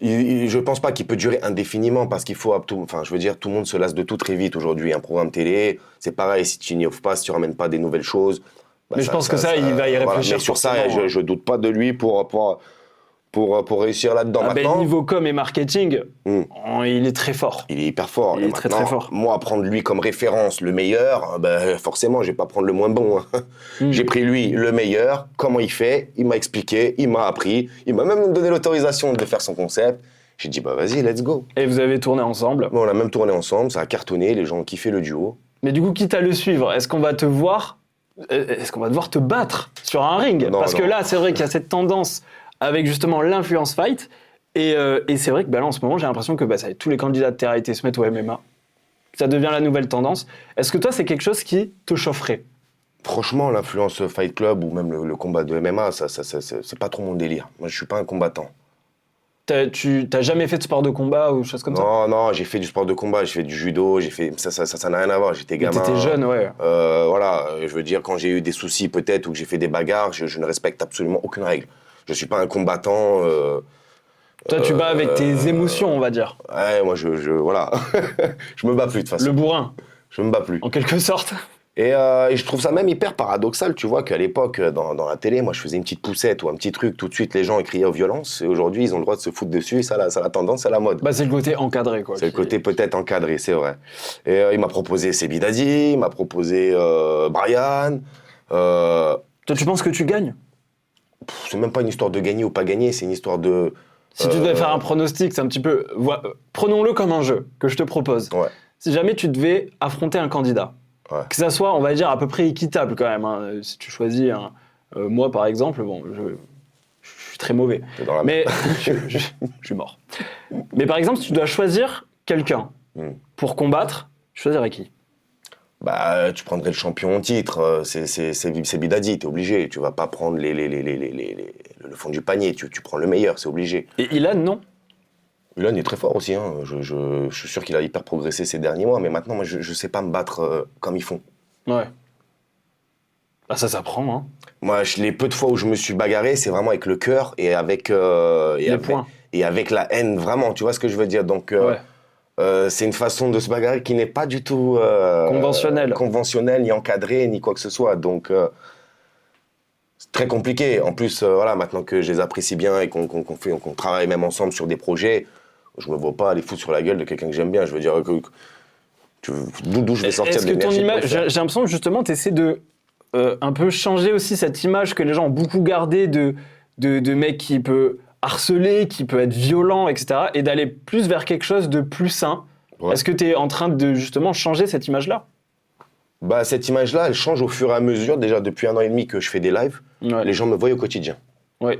Je pense pas qu'il peut durer indéfiniment parce qu'il faut... Enfin, je veux dire, tout le monde se lasse de tout très vite aujourd'hui. Un programme télé, c'est pareil, si tu n'y offres pas, si tu ramènes pas des nouvelles choses... Mais je pense que ça, il va y réfléchir. Mais sur ça, je doute pas de lui pour pour réussir là-dedans. Ah ben, Maintenant, niveau com et marketing, Hmm. il est très fort. il est hyper fort. Il Et est très, maintenant, très fort. moi, prendre lui comme référence, le meilleur, ben, forcément, je vais pas prendre le moins bon. Hein. Hmm. J'ai pris lui, le meilleur, comment il fait, il m'a expliqué, il m'a appris, il m'a même donné l'autorisation de faire son concept. J'ai dit, bah vas-y, let's go. Et vous avez tourné ensemble. Bon, on a même tourné ensemble, ça a cartonné, les gens ont kiffé le duo. Mais du coup, quitte à le suivre, est-ce qu'on va te voir, est-ce qu'on va devoir te battre sur un ring? Non, Parce que non. là, c'est vrai qu'il y a cette tendance avec justement l'influence fight. Et c'est vrai que bah, là, en ce moment, j'ai l'impression que ça y est, tous les candidats de TRT se mettent au MMA. Ça devient la nouvelle tendance. Est-ce que toi, c'est quelque chose qui te chaufferait? Franchement, l'influence Fight Club ou même le combat de MMA, c'est pas trop mon délire. Moi, je suis pas un combattant. T'as jamais fait de sport de combat ou chose comme ça? Non, non, j'ai fait du sport de combat, j'ai fait du judo, j'ai fait ça n'a rien à voir. J'étais Mais gamin. t'étais jeune, ouais. Voilà, je veux dire, quand j'ai eu des soucis peut-être ou que j'ai fait des bagarres, je ne respecte absolument aucune règle. Je suis pas un combattant. Toi, tu bats avec tes émotions, on va dire. Ouais, moi, voilà, je me bats plus de toute façon. Le bourrin, Je me bats plus. en quelque sorte. Et je trouve ça même hyper paradoxal, tu vois, qu'à l'époque, dans la télé, moi, je faisais une petite poussette ou un petit truc, tout de suite, les gens criaient aux violences. Et aujourd'hui, ils ont le droit de se foutre dessus. Ça a tendance, c'est la mode. Bah, c'est le côté encadré, quoi. C'est le côté peut-être encadré, c'est vrai. Et il m'a proposé Sebidadi, il m'a proposé Brian. Toi, tu penses que tu gagnes? C'est même pas une histoire de gagner ou pas gagner, c'est une histoire de... Si tu devais faire un pronostic, c'est un petit peu... Prenons-le comme un jeu que je te propose. Ouais. Si jamais tu devais affronter un candidat, Ouais. que ça soit, on va dire, à peu près équitable quand même. Hein. Si tu choisis moi, par exemple, bon, je suis très mauvais. C'est dans la Mais je suis mort. Mais par exemple, si tu dois choisir quelqu'un pour combattre, tu choisirais qui? Bah, tu prendrais le champion en titre, c'est Bidadi, t'es obligé. Tu vas pas prendre le fond du panier, tu prends le meilleur, c'est obligé. Et Ilan, non? Ilan est très fort aussi, hein. Je suis sûr qu'il a hyper progressé ces derniers mois, mais maintenant, moi, je sais pas me battre comme ils font. Ouais. Bah ça s'apprend, hein. Moi, les peu de fois où je me suis bagarré, c'est vraiment avec le cœur et avec, poings. et avec la haine, vraiment, tu vois ce que je veux dire. Donc, Ouais. c'est une façon de se bagarrer qui n'est pas du tout conventionnelle, ni encadrée, ni quoi que ce soit. Donc, c'est très compliqué. En plus, voilà, maintenant que je les apprécie bien et qu'on travaille même ensemble sur des projets, je me vois pas aller foutre sur la gueule de quelqu'un que j'aime bien. Je veux dire d'où je vais sortir Est-ce de que ton l'énergie pour image, le faire. j'ai l'impression que justement, tu essaies de un peu changer aussi cette image que les gens ont beaucoup gardée de mec qui peut harceler, qui peut être violent, etc. et d'aller plus vers quelque chose de plus sain. Ouais. Est-ce que tu es en train de justement changer cette image-là? Bah, cette image-là, elle change au fur et à mesure. Déjà, depuis 1 an et demi que je fais des lives, Ouais. les gens me voient au quotidien. Ouais.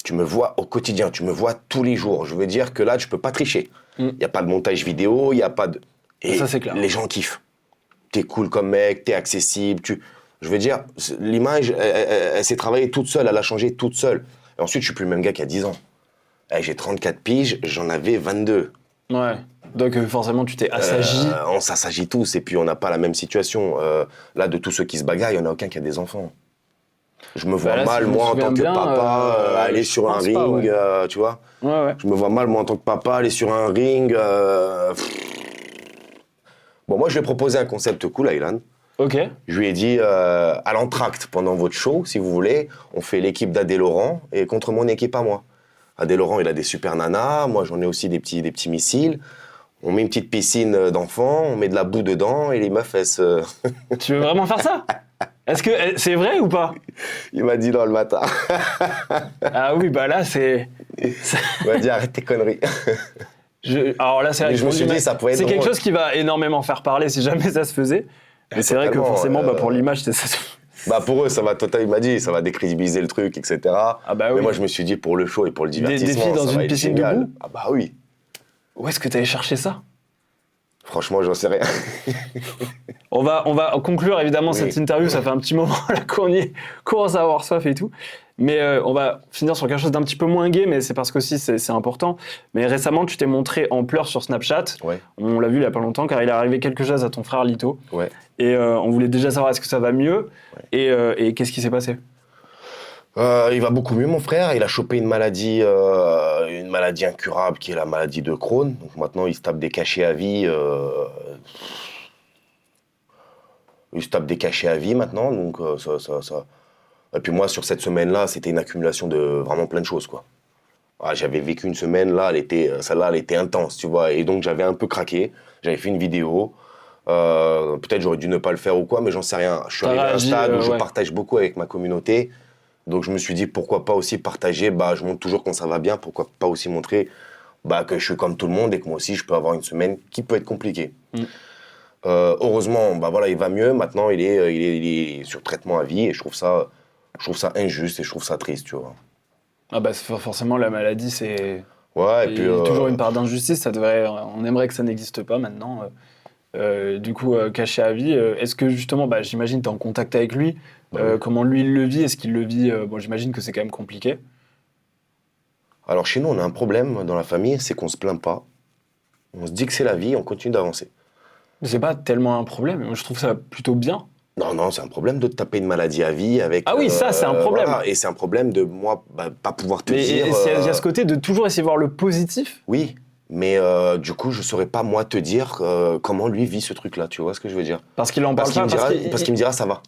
Tu me vois au quotidien, tu me vois tous les jours. Je veux dire que là, je peux pas tricher. Il n'y a pas de montage vidéo, il n'y a pas de... Et Ça, c'est clair. les gens kiffent. T'es cool comme mec, t'es accessible. Je veux dire, l'image, elle s'est travaillée toute seule, elle a changé toute seule. Et ensuite, je suis plus le même gars qu'il y a 10 ans. J'ai 34 piges, j'en avais 22. Ouais. Donc forcément, tu t'es assagi. On s'assagit tous et puis on n'a pas la même situation. Là, de tous ceux qui se bagarrent, il n'y en a aucun qui a des enfants. Je me vois là, mal, si je me moi, en souviens tant que bien, papa, aller je sur un pense ring, pas, ouais. tu vois. Ouais. Je me vois mal, moi, en tant que papa, aller sur un ring. Bon, moi, je lui ai proposé un concept cool à Ilan. Ok. Je lui ai dit, à l'entracte, pendant votre show, si vous voulez, on fait l'équipe d'Adé Laurent et contre mon équipe à moi. Adé Laurent, il a des super nanas, moi, j'en ai aussi des petits missiles. On met une petite piscine d'enfants, on met de la boue dedans et les meufs, elles se... Tu veux vraiment faire ça? Est-ce que c'est vrai ou pas? Il m'a dit dans le matin. Ah oui, bah là, c'est... Il m'a dit, arrête tes conneries. Alors là, c'est vrai Mais que je me suis dit, ça pouvait être c'est quelque drôle. chose qui va énormément faire parler si jamais ça se faisait. Mais c'est vrai que Totalement, forcément, pour l'image, c'est ça. Bah pour eux, ça va totalement, il m'a dit, ça va décrédibiliser le truc, etc. Ah bah oui. Mais moi, je me suis dit, pour le show et pour le divertissement, filles dans ça une va être piscine génial. debout Ah bah oui. Où est-ce que tu allais chercher ça? Franchement, j'en sais rien. On va conclure évidemment Oui. cette interview, ça fait un petit moment là qu'on y commence à avoir soif et tout. Mais on va finir sur quelque chose d'un petit peu moins gai, mais c'est parce que aussi c'est important. Mais récemment, tu t'es montré en pleurs sur Snapchat. Ouais, On l'a vu il y a pas longtemps, car il est arrivé quelque chose à ton frère Lito. ouais. Et on voulait déjà savoir est-ce que ça va mieux et qu'est-ce qui s'est passé? Il va beaucoup mieux, mon frère. Il a chopé une maladie incurable qui est la maladie de Crohn. Donc maintenant, il se tape des cachets à vie. Il se tape des cachets à vie maintenant. Donc ça. Et puis moi, sur cette semaine-là, c'était une accumulation de vraiment plein de choses, quoi. Ah, j'avais vécu une semaine, là, celle-là, elle était intense, tu vois. Et donc, j'avais un peu craqué. J'avais fait une vidéo. Peut-être j'aurais dû ne pas le faire ou quoi, mais j'en sais rien. Je suis T'as arrivé à un réagi, stade où je ouais. partage beaucoup avec ma communauté. Donc, je me suis dit, pourquoi pas aussi partager. Bah, je montre toujours quand ça va bien. Pourquoi pas aussi montrer que je suis comme tout le monde et que moi aussi, je peux avoir une semaine qui peut être compliquée. Mm. Heureusement, bah voilà, il va mieux. Maintenant, il est sur traitement à vie et je trouve ça injuste et je trouve ça triste, tu vois. Ah bah forcément la maladie c'est Ouais, et il puis. y a toujours une part d'injustice, on aimerait que ça n'existe pas maintenant. Du coup, caché à vie, est-ce que justement, bah, j'imagine tu es en contact avec lui, Bah oui. comment lui il le vit, est-ce qu'il le vit, bon j'imagine que c'est quand même compliqué. Alors, chez nous, on a un problème dans la famille, c'est qu'on se plaint pas. On se dit que c'est la vie, on continue d'avancer. C'est pas tellement un problème, moi, je trouve ça plutôt bien. Non, non, c'est un problème de te taper une maladie à vie avec. Ah oui, ça, c'est un problème. Voilà, et c'est un problème de moi, pas pouvoir te Mais dire. il y a ce côté de toujours essayer de voir le positif. Oui, mais du coup, je saurais pas moi te dire comment lui vit ce truc-là, tu vois ce que je veux dire? Parce qu'il en Parce parle qu'il pas, me dira, parce qu'il me dira ça va.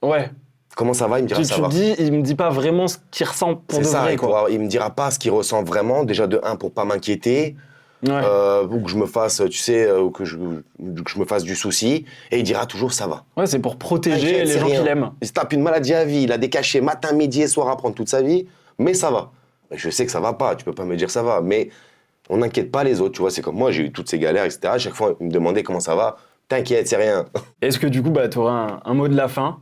Ouais, Comment ça va? Il me dira tu ça te va. dis, il me dit pas vraiment ce qu'il ressent pour C'est de ça, vrai, quoi. il me dira pas ce qu'il ressent vraiment, déjà de un pour pas m'inquiéter, Ouais. ou que je me fasse, tu sais, ou que je me fasse du souci, et il dira toujours ça va. Ouais, c'est pour protéger T'inquiète, les c'est gens rien. qu'il aime. Il se tape une maladie à vie, il a des cachets matin, midi et soir à prendre toute sa vie, mais ça va. Je sais que ça va pas, tu peux pas me dire ça va, mais on n'inquiète pas les autres, tu vois, c'est comme moi, j'ai eu toutes ces galères, etc. À chaque fois, il me demandait comment ça va, t'inquiète, c'est rien. Est-ce que du coup, bah, tu aurais un mot de la fin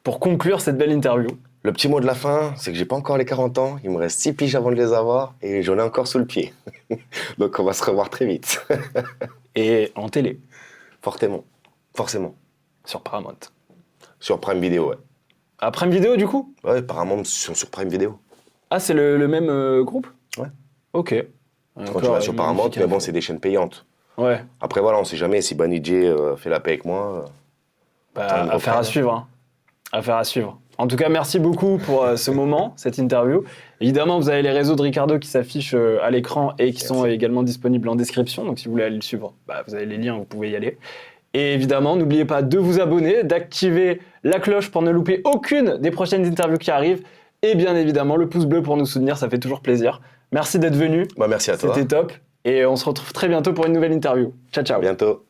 pour conclure cette belle interview? Le petit mot de la fin, c'est que j'ai pas encore les 40 ans, il me reste 6 piges avant de les avoir, et j'en ai encore sous le pied. Donc on va se revoir très vite. Et en télé, Fortement, forcément. sur Paramount. Sur Prime Video, ouais. À Prime Video, du coup? Ouais, apparemment, sur Prime Video. Ah, c'est le même groupe? Ouais. Ok. Quand tu vas sur Paramount, mais bon, c'est des chaînes payantes. Ouais, Après, voilà, on sait jamais si Banijé fait la paix avec moi. bah, Attends, une affaire à reprenne. suivre. Hein. Affaire à suivre. En tout cas, merci beaucoup pour ce moment, cette interview. Évidemment, vous avez les réseaux de Ricardo qui s'affichent à l'écran et qui sont également disponibles en description. Donc, si vous voulez aller le suivre, bah, vous avez les liens, vous pouvez y aller. Et évidemment, n'oubliez pas de vous abonner, d'activer la cloche pour ne louper aucune des prochaines interviews qui arrivent. Et bien évidemment, le pouce bleu pour nous soutenir, ça fait toujours plaisir. Merci d'être venu. Bah, merci à toi. C'était top. Et on se retrouve très bientôt pour une nouvelle interview. Ciao, ciao. À bientôt.